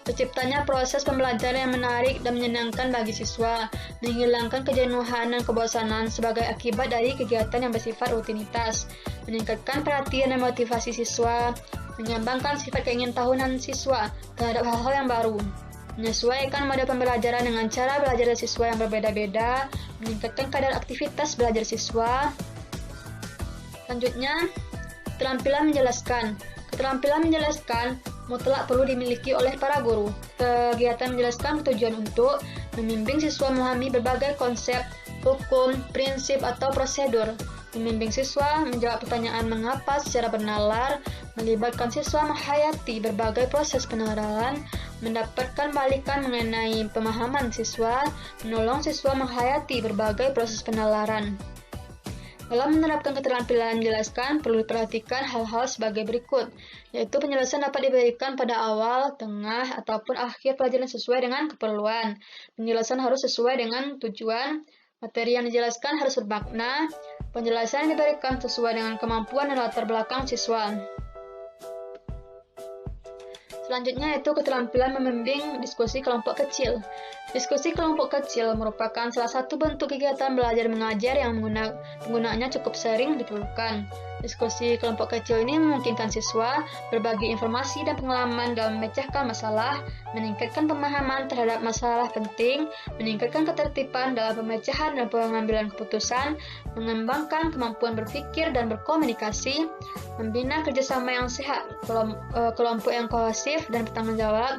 terciptanya proses pembelajaran yang menarik dan menyenangkan bagi siswa, menghilangkan kejenuhan dan kebosanan sebagai akibat dari kegiatan yang bersifat rutinitas, meningkatkan perhatian dan motivasi siswa, mengembangkan sifat keingintahuan siswa terhadap hal-hal yang baru, menyesuaikan model pembelajaran dengan cara belajar siswa yang berbeda-beda, meningkatkan kadar aktivitas belajar siswa. Selanjutnya, keterampilan menjelaskan. Keterampilan menjelaskan mutlak perlu dimiliki oleh para guru. Kegiatan menjelaskan bertujuan untuk membimbing siswa memahami berbagai konsep, hukum, prinsip, atau prosedur, membimbing siswa menjawab pertanyaan mengapa secara bernalar, melibatkan siswa menghayati berbagai proses penalaran, mendapatkan balikan mengenai pemahaman siswa, menolong siswa menghayati berbagai proses penalaran. Dalam menerapkan keterampilan menjelaskan, perlu diperhatikan hal-hal sebagai berikut, yaitu penjelasan dapat diberikan pada awal, tengah, ataupun akhir pelajaran sesuai dengan keperluan. Penjelasan harus sesuai dengan tujuan, materi yang dijelaskan harus bermakna, penjelasan yang diberikan sesuai dengan kemampuan dan latar belakang siswa. Selanjutnya yaitu keterampilan membimbing diskusi kelompok kecil. Diskusi kelompok kecil merupakan salah satu bentuk kegiatan belajar mengajar yang penggunaannya cukup sering diperlukan. Diskusi kelompok kecil ini memungkinkan siswa berbagi informasi dan pengalaman dalam memecahkan masalah, meningkatkan pemahaman terhadap masalah penting, meningkatkan ketertiban dalam pemecahan dan pengambilan keputusan, mengembangkan kemampuan berpikir dan berkomunikasi, membina kerjasama yang sehat, kelompok yang kohesif dan bertanggung jawab,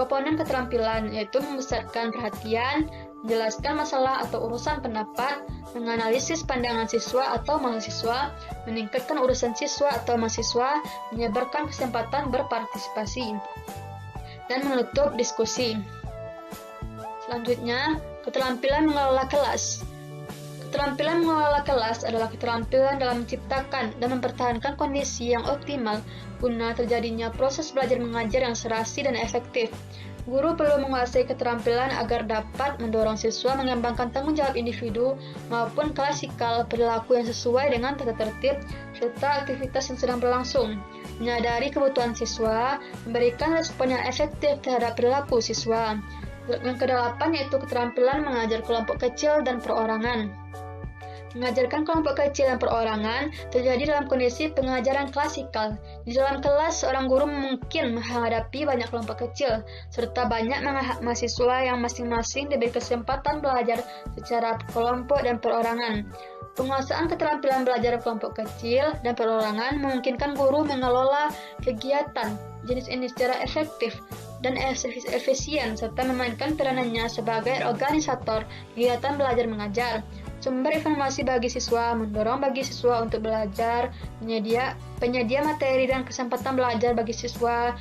Komponen keterampilan yaitu memusatkan perhatian, menjelaskan masalah atau urusan pendapat, menganalisis pandangan siswa atau mahasiswa, meningkatkan urusan siswa atau mahasiswa, menyebarkan kesempatan berpartisipasi, dan menutup diskusi. Selanjutnya, keterampilan mengelola kelas. Keterampilan mengelola kelas adalah keterampilan dalam menciptakan dan mempertahankan kondisi yang optimal guna terjadinya proses belajar mengajar yang serasi dan efektif. Guru perlu menguasai keterampilan agar dapat mendorong siswa mengembangkan tanggung jawab individu maupun klasikal perilaku yang sesuai dengan tata tertib serta aktivitas yang sedang berlangsung, menyadari kebutuhan siswa, memberikan respon yang efektif terhadap perilaku siswa. Yang kedelapan yaitu keterampilan mengajar kelompok kecil dan perorangan. Mengajarkan kelompok kecil dan perorangan terjadi dalam kondisi pengajaran klasikal. Di dalam kelas, seorang guru mungkin menghadapi banyak kelompok kecil, serta banyak mahasiswa yang masing-masing diberi kesempatan belajar secara kelompok dan perorangan. Penguasaan keterampilan belajar kelompok kecil dan perorangan memungkinkan guru mengelola kegiatan jenis ini secara efektif dan efisien, serta memainkan peranannya sebagai organisator kegiatan belajar mengajar. Sumber informasi bagi siswa, mendorong bagi siswa untuk belajar, penyedia materi dan kesempatan belajar bagi siswa,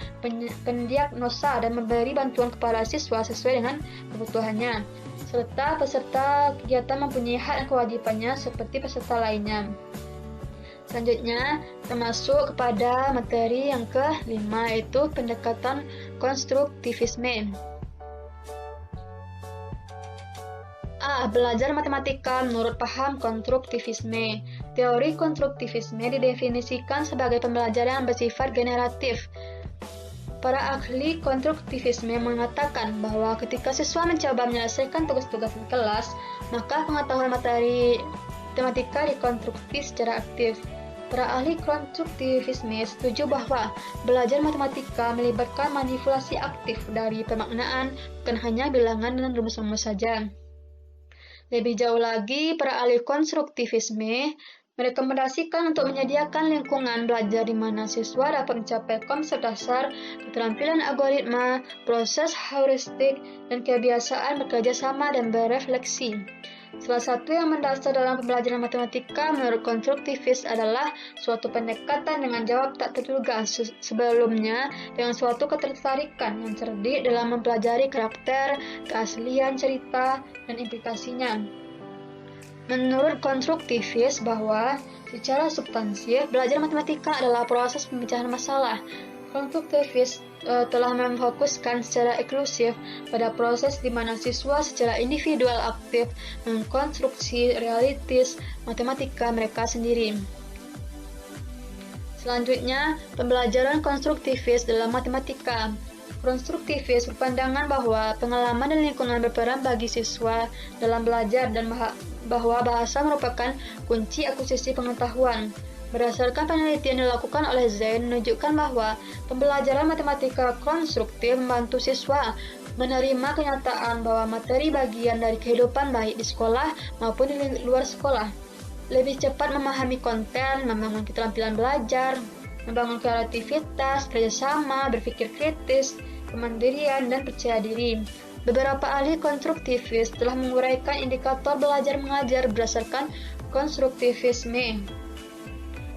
pendiagnosa dan memberi bantuan kepada siswa sesuai dengan kebutuhannya, serta peserta kegiatan mempunyai hak dan kewajibannya seperti peserta lainnya. Selanjutnya, termasuk kepada materi yang kelima, yaitu pendekatan konstruktivisme. Belajar matematika menurut paham konstruktivisme. Teori konstruktivisme didefinisikan sebagai pembelajaran yang bersifat generatif. Para ahli konstruktivisme mengatakan bahwa ketika siswa mencoba menyelesaikan tugas-tugas di kelas, maka pengetahuan materi matematika dikonstruksi secara aktif. Para ahli konstruktivisme setuju bahwa belajar matematika melibatkan manipulasi aktif dari pemaknaan, bukan hanya bilangan dan rumus-rumus saja. Lebih jauh lagi, para ahli konstruktivisme merekomendasikan untuk menyediakan lingkungan belajar di mana siswa dapat mencapai konsep dasar, keterampilan algoritma, proses heuristik, dan kebiasaan bekerja sama dan berefleksi. Salah satu yang mendasar dalam pembelajaran matematika menurut konstruktivis adalah suatu pendekatan dengan jawab tak terduga sebelumnya dengan suatu ketertarikan yang cerdik dalam mempelajari karakter, keaslian cerita, dan implikasinya. Menurut konstruktivis bahwa secara substansif belajar matematika adalah proses pemecahan masalah. Konstruktivis telah memfokuskan secara eksklusif pada proses di mana siswa secara individual aktif mengkonstruksi realitis matematika mereka sendiri. Selanjutnya, pembelajaran konstruktivis dalam matematika. Konstruktivis berpandangan bahwa pengalaman dan lingkungan berperan bagi siswa dalam belajar dan bahwa bahasa merupakan kunci akuisisi pengetahuan. Berdasarkan penelitian yang dilakukan oleh Zain menunjukkan bahwa pembelajaran matematika konstruktif membantu siswa menerima kenyataan bahwa materi bagian dari kehidupan baik di sekolah maupun di luar sekolah, lebih cepat memahami konten, membangun keterampilan belajar, membangun kreativitas, kerjasama, berpikir kritis, kemandirian, dan percaya diri. Beberapa ahli konstruktivis telah menguraikan indikator belajar mengajar berdasarkan konstruktivisme.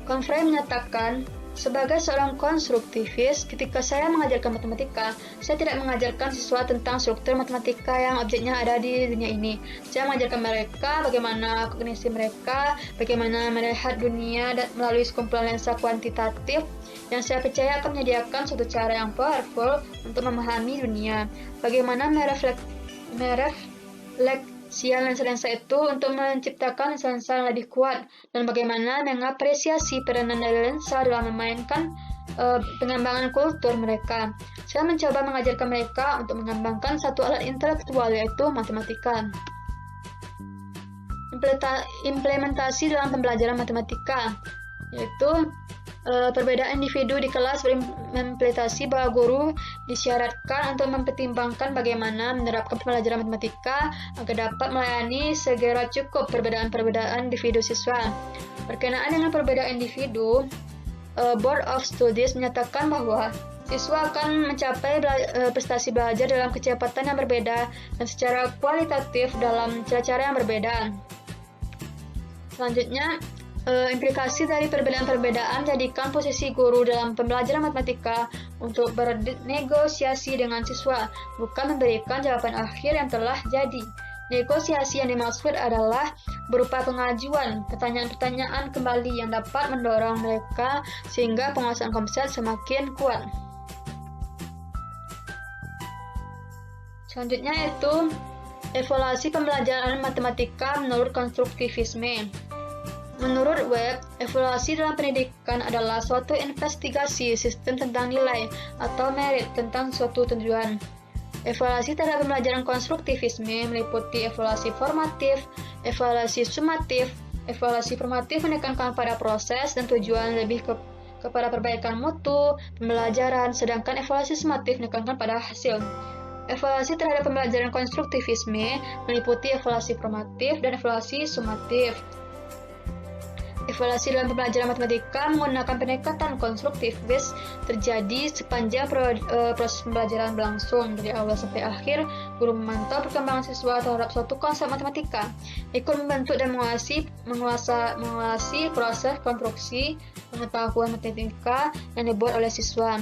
Confrey menyatakan, sebagai seorang konstruktivis, ketika saya mengajarkan matematika, saya tidak mengajarkan siswa tentang struktur matematika yang objeknya ada di dunia ini. Saya mengajarkan mereka bagaimana kognisi mereka, bagaimana melihat dunia dan melalui sekumpulan lensa kuantitatif yang saya percaya akan menyediakan suatu cara yang powerful untuk memahami dunia. Bagaimana merefleksikan lensa-lensa itu untuk menciptakan lensa yang lebih kuat, dan bagaimana mengapresiasi peranan dari lensa dalam memainkan pengembangan kultur mereka. Saya mencoba mengajarkan mereka untuk mengembangkan satu alat intelektual, yaitu matematika. Implementasi dalam pembelajaran matematika, yaitu perbedaan individu di kelas berimplikasi bahwa guru disyaratkan untuk mempertimbangkan bagaimana menerapkan pembelajaran matematika agar dapat melayani segera cukup perbedaan-perbedaan individu siswa. Berkenaan dengan perbedaan individu, Board of Studies menyatakan bahwa siswa akan mencapai prestasi belajar dalam kecepatan yang berbeda dan secara kualitatif dalam cara-cara yang berbeda. Selanjutnya, implikasi dari perbedaan-perbedaan jadikan posisi guru dalam pembelajaran matematika untuk bernegosiasi dengan siswa, bukan memberikan jawaban akhir yang telah jadi. Negosiasi yang dimaksud adalah berupa pengajuan pertanyaan-pertanyaan kembali yang dapat mendorong mereka sehingga penguasaan konsep semakin kuat. Selanjutnya yaitu evaluasi pembelajaran matematika menurut konstruktivisme. Menurut Webb, evaluasi dalam pendidikan adalah suatu investigasi sistem tentang nilai atau merit tentang suatu tujuan. Evaluasi terhadap pembelajaran konstruktivisme meliputi evaluasi formatif, evaluasi sumatif. Evaluasi formatif menekankan pada proses dan tujuan lebih kepada perbaikan mutu pembelajaran, sedangkan evaluasi sumatif menekankan pada hasil. Evaluasi terhadap pembelajaran konstruktivisme meliputi evaluasi formatif dan evaluasi sumatif. Evaluasi dalam pembelajaran matematika menggunakan pendekatan konstruktivis terjadi sepanjang proses pembelajaran berlangsung dari awal sampai akhir. Guru memantau perkembangan siswa terhadap suatu konsep matematika, ikut membentuk dan menguasai proses konstruksi pengetahuan matematika yang dibuat oleh siswa.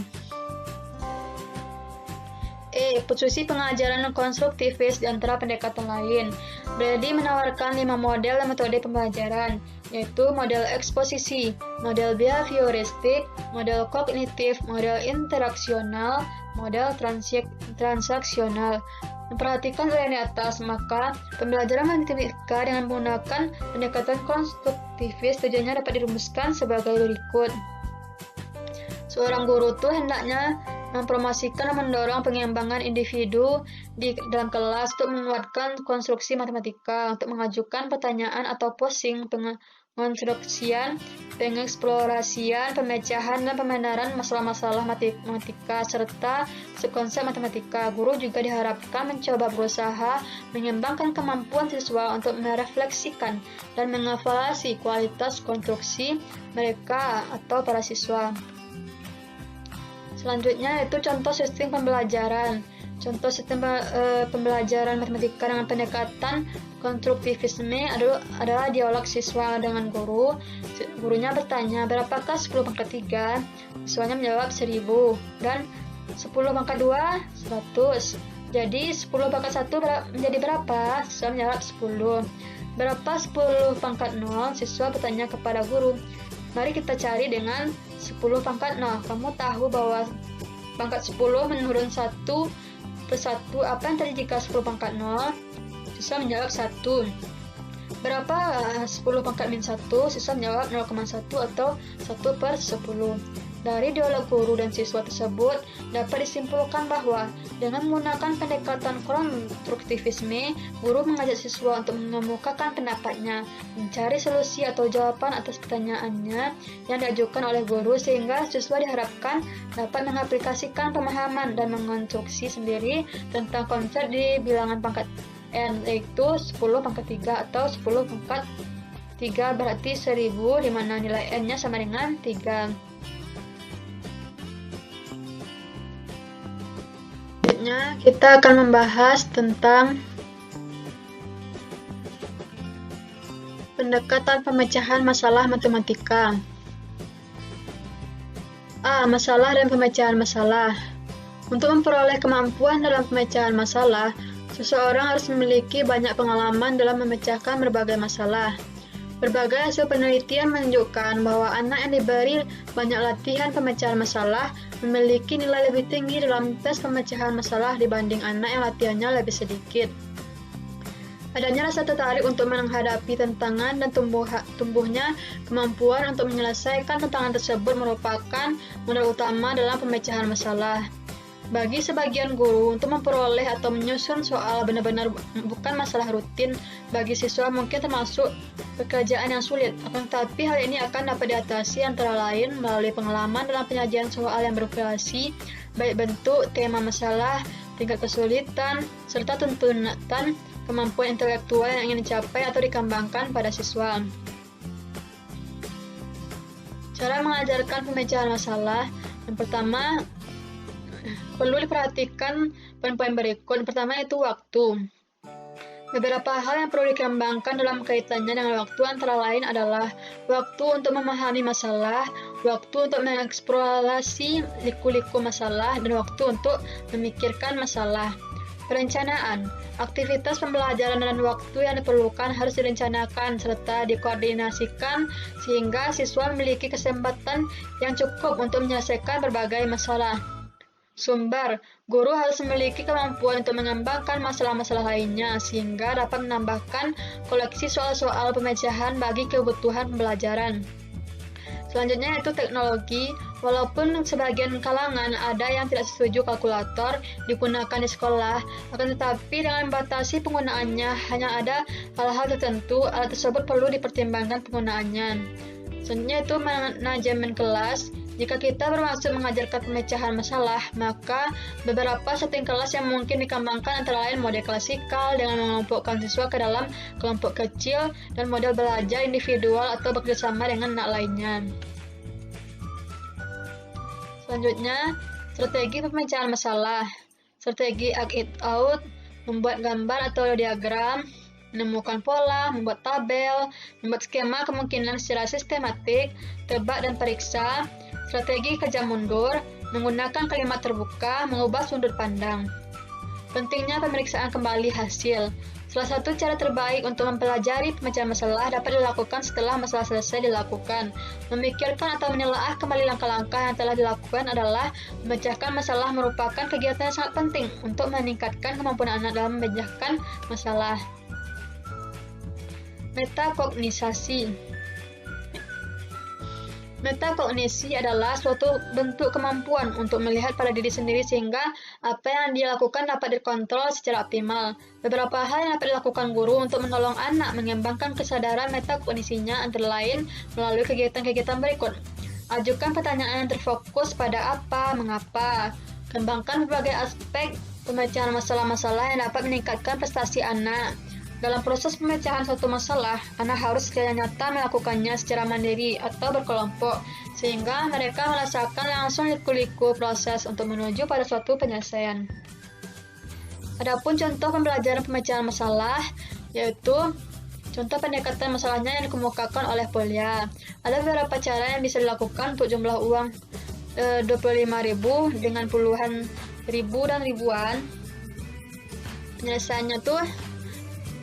Posisi pengajaran konstruktivis di antara pendekatan lain. Brady menawarkan 5 model dan metode pembelajaran, yaitu model eksposisi, model behavioristik, model kognitif, model interaksional, model transaksional. Memperhatikan yang di atas, maka pembelajaran matematika dengan menggunakan pendekatan konstruktivis tujuannya dapat dirumuskan sebagai berikut. Seorang guru itu hendaknya mempromosikan dan mendorong pengembangan individu di dalam kelas untuk menguatkan konstruksi matematika, untuk mengajukan pertanyaan atau posing, pengonstruksian, pengeksplorasian, pemecahan, dan pembenaran masalah-masalah matematika, serta subkonsep matematika. Guru juga diharapkan mencoba berusaha mengembangkan kemampuan siswa untuk merefleksikan dan mengevaluasi kualitas konstruksi mereka atau para siswa. Selanjutnya yaitu contoh sistem pembelajaran. Contoh sistem pembelajaran matematika dengan pendekatan konstruktivisme adalah dialog siswa dengan guru. Gurunya bertanya, berapakah 10 pangkat 3? Siswanya menjawab 1000. Dan 10 pangkat 2, 100. Jadi 10 pangkat 1 menjadi berapa? Siswa menjawab 10. Berapa 10 pangkat 0? Siswa bertanya kepada guru. Mari kita cari dengan 10 pangkat 0. Kamu tahu bahwa pangkat 10 menurun 1 per 1. Apa yang terjadi jika 10 pangkat 0? Siswa menjawab 1. Berapa 10 pangkat min 1? Siswa menjawab 0,1 atau 1 per 10. Dari dialog guru dan siswa tersebut dapat disimpulkan bahwa dengan menggunakan pendekatan konstruktivisme, guru mengajak siswa untuk mengemukakan pendapatnya, mencari solusi atau jawaban atas pertanyaannya yang diajukan oleh guru, sehingga siswa diharapkan dapat mengaplikasikan pemahaman dan mengonstruksi sendiri tentang konsep di bilangan pangkat n, yaitu 10 pangkat 3 atau 10 pangkat 3 berarti 1000, di mana nilai n-nya sama dengan 3. Kita akan membahas tentang pendekatan pemecahan masalah matematika. Masalah dan pemecahan masalah. Untuk memperoleh kemampuan dalam pemecahan masalah, seseorang harus memiliki banyak pengalaman dalam memecahkan berbagai masalah. Berbagai hasil penelitian menunjukkan bahwa anak yang diberi banyak latihan pemecahan masalah memiliki nilai lebih tinggi dalam tes pemecahan masalah dibanding anak yang latihannya lebih sedikit. Adanya rasa tertarik untuk menghadapi tantangan dan tumbuhnya kemampuan untuk menyelesaikan tantangan tersebut merupakan modal utama dalam pemecahan masalah. Bagi sebagian guru, untuk memperoleh atau menyusun soal benar-benar bukan masalah rutin bagi siswa mungkin termasuk pekerjaan yang sulit. Akan tetapi hal ini akan dapat diatasi antara lain melalui pengalaman dalam penyajian soal yang bervariasi, baik bentuk, tema masalah, tingkat kesulitan, serta tuntutan kemampuan intelektual yang ingin dicapai atau dikembangkan pada siswa. Cara mengajarkan pemecahan masalah. Yang pertama, perlu diperhatikan poin-poin berikut. Pertama itu waktu. Beberapa hal yang perlu dikembangkan dalam kaitannya dengan waktu antara lain adalah waktu untuk memahami masalah, waktu untuk mengeksplorasi liku-liku masalah, dan waktu untuk memikirkan masalah. Perencanaan. Aktivitas pembelajaran dan waktu yang diperlukan harus direncanakan serta dikoordinasikan sehingga siswa memiliki kesempatan yang cukup untuk menyelesaikan berbagai masalah. Sumber. Guru harus memiliki kemampuan untuk mengembangkan masalah-masalah lainnya sehingga dapat menambahkan koleksi soal-soal pemecahan bagi kebutuhan pembelajaran. Selanjutnya yaitu teknologi. Walaupun sebagian kalangan ada yang tidak setuju kalkulator digunakan di sekolah, akan tetapi dengan membatasi penggunaannya, hanya ada hal-hal tertentu, alat tersebut perlu dipertimbangkan penggunaannya. Selanjutnya itu manajemen kelas. Jika kita bermaksud mengajarkan pemecahan masalah, maka beberapa setting kelas yang mungkin dikembangkan antara lain model klasikal dengan mengelompokkan siswa ke dalam kelompok kecil dan model belajar individual atau bekerjasama dengan anak lainnya. Selanjutnya, strategi pemecahan masalah. Strategi act it out, membuat gambar atau diagram, menemukan pola, membuat tabel, membuat skema kemungkinan secara sistematik, tebak dan periksa. Strategi kerja mundur, menggunakan kalimat terbuka, mengubah sudut pandang. Pentingnya pemeriksaan kembali hasil. Salah satu cara terbaik untuk mempelajari pemecahan masalah dapat dilakukan setelah masalah selesai dilakukan. Memikirkan atau menelaah kembali langkah-langkah yang telah dilakukan adalah memecahkan masalah merupakan kegiatan yang sangat penting untuk meningkatkan kemampuan anak dalam memecahkan masalah. Metakognisasi. Metakognisi adalah suatu bentuk kemampuan untuk melihat pada diri sendiri sehingga apa yang dia lakukan dapat dikontrol secara optimal. Beberapa hal yang dapat dilakukan guru untuk menolong anak mengembangkan kesadaran metakognisinya antara lain melalui kegiatan-kegiatan berikut. Ajukan pertanyaan yang terfokus pada apa, mengapa. Kembangkan berbagai aspek pemecahan masalah-masalah yang dapat meningkatkan prestasi anak. Dalam proses pemecahan suatu masalah, anak harus secara nyata melakukannya secara mandiri atau berkelompok, sehingga mereka merasakan langsung liku-liku proses untuk menuju pada suatu penyelesaian. Adapun contoh pembelajaran pemecahan masalah, yaitu contoh pendekatan masalahnya yang dikemukakan oleh Polya. Ada beberapa cara yang bisa dilakukan untuk jumlah uang 25.000 dengan puluhan ribu dan ribuan. Penyelesaiannya tuh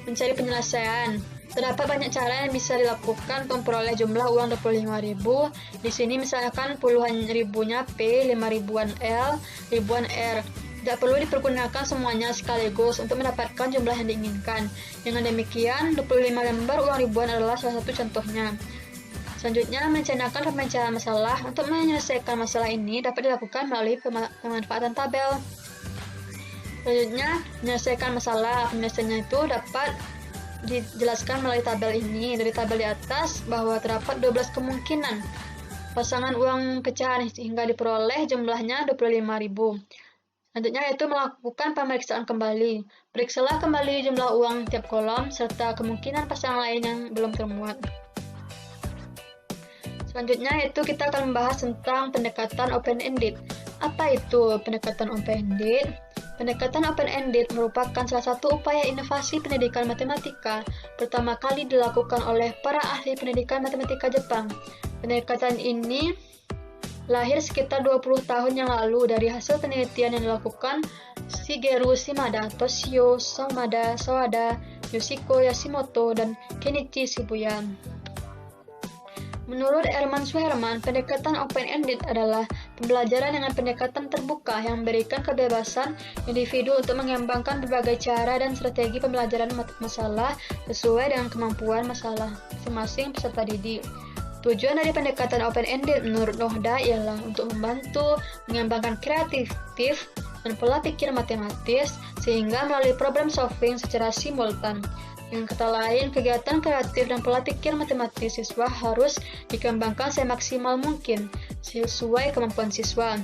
mencari penyelesaian. Terdapat banyak cara yang bisa dilakukan untuk memperoleh jumlah uang 25.000. Di sini misalkan puluhan ribunya P, 5 ribuan L, ribuan R. Tidak perlu dipergunakan semuanya sekaligus untuk mendapatkan jumlah yang diinginkan. Dengan demikian, 25 lembar uang ribuan adalah salah satu contohnya. Selanjutnya, merencanakan pemecahan masalah. Untuk menyelesaikan masalah ini dapat dilakukan melalui pemanfaatan tabel. Selanjutnya, menyelesaikan masalah. Penyelesaiannya itu dapat dijelaskan melalui tabel ini. Dari tabel di atas bahwa terdapat 12 kemungkinan pasangan uang pecahan hingga diperoleh jumlahnya 25.000. Selanjutnya yaitu melakukan pemeriksaan kembali. Periksalah kembali jumlah uang tiap kolom serta kemungkinan pasangan lain yang belum termuat. Selanjutnya yaitu kita akan membahas tentang pendekatan open-ended. Apa itu pendekatan open-ended? Pendekatan open-ended merupakan salah satu upaya inovasi pendidikan matematika pertama kali dilakukan oleh para ahli pendidikan matematika Jepang. Pendekatan ini lahir sekitar 20 tahun yang lalu dari hasil penelitian yang dilakukan Shigeru Shimada, Toshio Sawada, Yoshiko Yashimoto, dan Kenichi Shibuya. Menurut Hermann Suherman, pendekatan open-ended adalah pembelajaran dengan pendekatan terbuka yang memberikan kebebasan individu untuk mengembangkan berbagai cara dan strategi pembelajaran masalah sesuai dengan kemampuan masalah masing-masing peserta didik. Tujuan dari pendekatan open-ended menurut Nohda ialah untuk membantu mengembangkan kreatif dan pola pikir matematis sehingga melalui problem solving secara simultan. Dengan kata lain, kegiatan kreatif dan pola pikir matematis siswa harus dikembangkan semaksimal mungkin sesuai kemampuan siswa.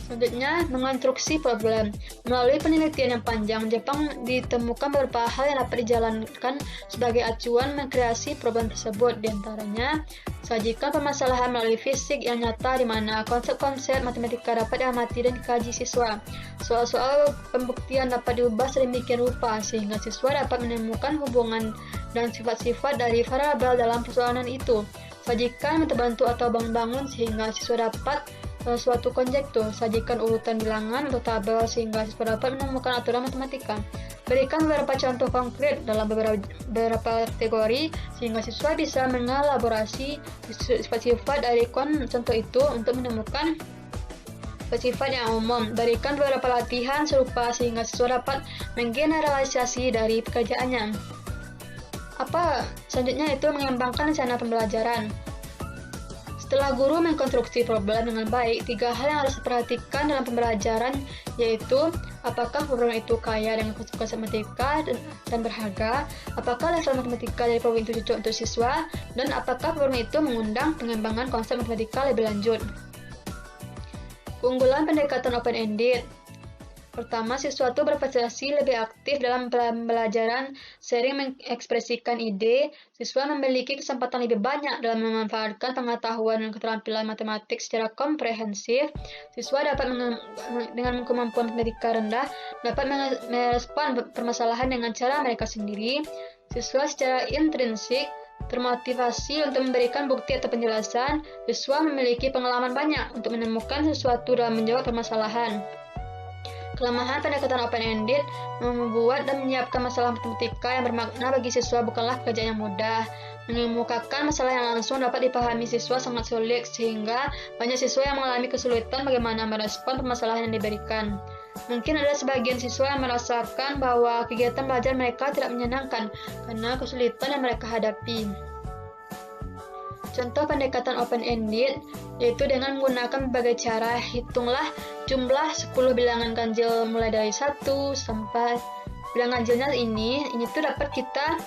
Selanjutnya, mengonstruksi problem. Melalui penelitian yang panjang, Jepang ditemukan beberapa hal yang dapat dijalankan sebagai acuan mengkreasi problem tersebut. Di antaranya, sajikan permasalahan melalui fisik yang nyata di mana konsep-konsep matematika dapat diamati dan dikaji siswa. Soal-soal pembuktian dapat diubah sedemikian rupa sehingga siswa dapat menemukan hubungan dan sifat-sifat dari variabel dalam persoalan itu. Sajikan terbantu atau bangun sehingga siswa dapat suatu konjektur. Sajikan urutan bilangan atau tabel sehingga siswa dapat menemukan aturan matematika. Berikan beberapa contoh konkret dalam beberapa kategori sehingga siswa bisa mengelaborasi sifat-sifat dari contoh itu untuk menemukan sifat yang umum. Berikan beberapa latihan serupa sehingga siswa dapat menggeneralisasi dari pekerjaannya. Selanjutnya itu mengembangkan rencana pembelajaran. Setelah guru mengkonstruksi problem dengan baik, 3 hal yang harus diperhatikan dalam pembelajaran yaitu apakah problem itu kaya dengan konsep matematika dan berharga, apakah level matematika dari problem itu cocok untuk siswa, dan apakah problem itu mengundang pengembangan konsep matematika lebih lanjut. Keunggulan pendekatan open-ended. Pertama, siswa itu berpartisipasi lebih aktif dalam pembelajaran, sering mengekspresikan ide. Siswa memiliki kesempatan lebih banyak dalam memanfaatkan pengetahuan dan keterampilan matematik secara komprehensif. Siswa dapat dengan kemampuan matematika rendah dapat merespon permasalahan dengan cara mereka sendiri. Siswa secara intrinsik termotivasi untuk memberikan bukti atau penjelasan. Siswa memiliki pengalaman banyak untuk menemukan sesuatu dalam menjawab permasalahan. Kelemahan pendekatan open-ended membuat dan menyiapkan masalah matematika yang bermakna bagi siswa bukanlah pekerjaan yang mudah. Mengemukakan masalah yang langsung dapat dipahami siswa sangat sulit sehingga banyak siswa yang mengalami kesulitan bagaimana merespon permasalahan yang diberikan. Mungkin ada sebagian siswa yang merasakan bahwa kegiatan belajar mereka tidak menyenangkan karena kesulitan yang mereka hadapi. Contoh pendekatan open-ended yaitu dengan menggunakan berbagai cara. Hitunglah jumlah 10 bilangan ganjil mulai dari 1 sampai bilangan ganjilnya ini tuh dapat kita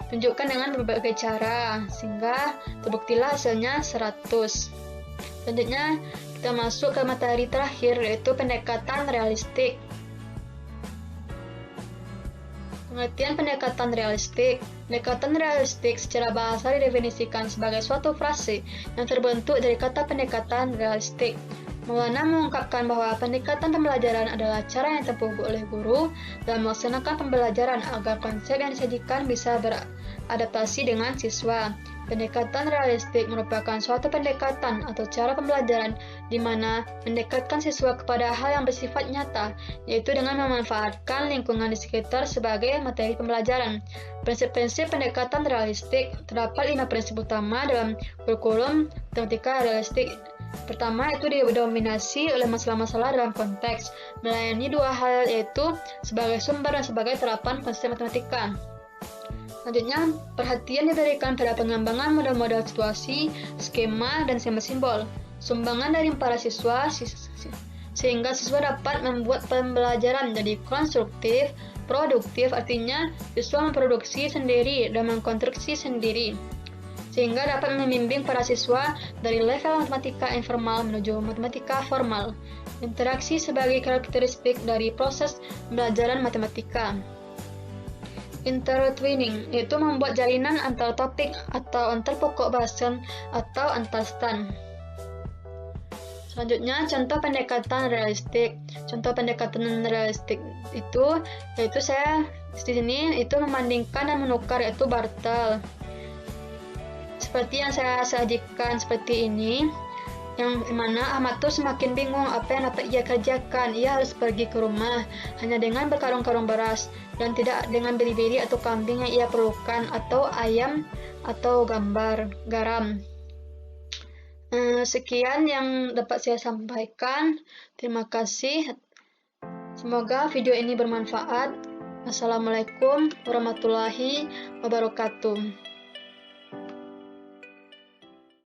tunjukkan dengan berbagai cara sehingga terbuktilah hasilnya 100. Selanjutnya kita masuk ke materi terakhir yaitu pendekatan realistik. Pengertian pendekatan realistik. Pendekatan realistik secara bahasa didefinisikan sebagai suatu frase yang terbentuk dari kata pendekatan realistik. Maulana mengungkapkan bahwa pendekatan pembelajaran adalah cara yang ditempuh oleh guru dalam melaksanakan pembelajaran agar konsep yang disajikan bisa beradaptasi dengan siswa. Pendekatan realistik merupakan suatu pendekatan atau cara pembelajaran di mana mendekatkan siswa kepada hal yang bersifat nyata, yaitu dengan memanfaatkan lingkungan di sekitar sebagai materi pembelajaran. Prinsip-prinsip pendekatan realistik. Terdapat 5 prinsip utama dalam kurikulum matematika realistik. Pertama, itu didominasi oleh masalah-masalah dalam konteks, melayani 2 hal yaitu sebagai sumber dan sebagai terapan konsep matematika. Selanjutnya, perhatian diberikan pada pengembangan model-model situasi, skema, dan simbol-simbol. Sumbangan dari para siswa sehingga siswa dapat membuat pembelajaran menjadi konstruktif, produktif, artinya siswa memproduksi sendiri dan mengkonstruksi sendiri, sehingga dapat membimbing para siswa dari level matematika informal menuju matematika formal. Interaksi sebagai karakteristik dari proses pembelajaran matematika. Intertwining, yaitu membuat jalinan antar topik atau antar pokok bahasan atau antar stand. Selanjutnya, contoh pendekatan realistik. Contoh pendekatan realistik itu yaitu saya di sini itu membandingkan dan menukar yaitu Bartel. Seperti yang saya sajikan seperti ini, yang mana Ahmad tuh semakin bingung apa yang dapat ia kerjakan. Ia harus pergi ke rumah hanya dengan berkarung-karung beras dan tidak dengan biri-biri atau kambing yang ia perlukan, atau ayam atau garam. Sekian yang dapat saya sampaikan. Terima kasih. Semoga video ini bermanfaat. Assalamualaikum warahmatullahi wabarakatuh.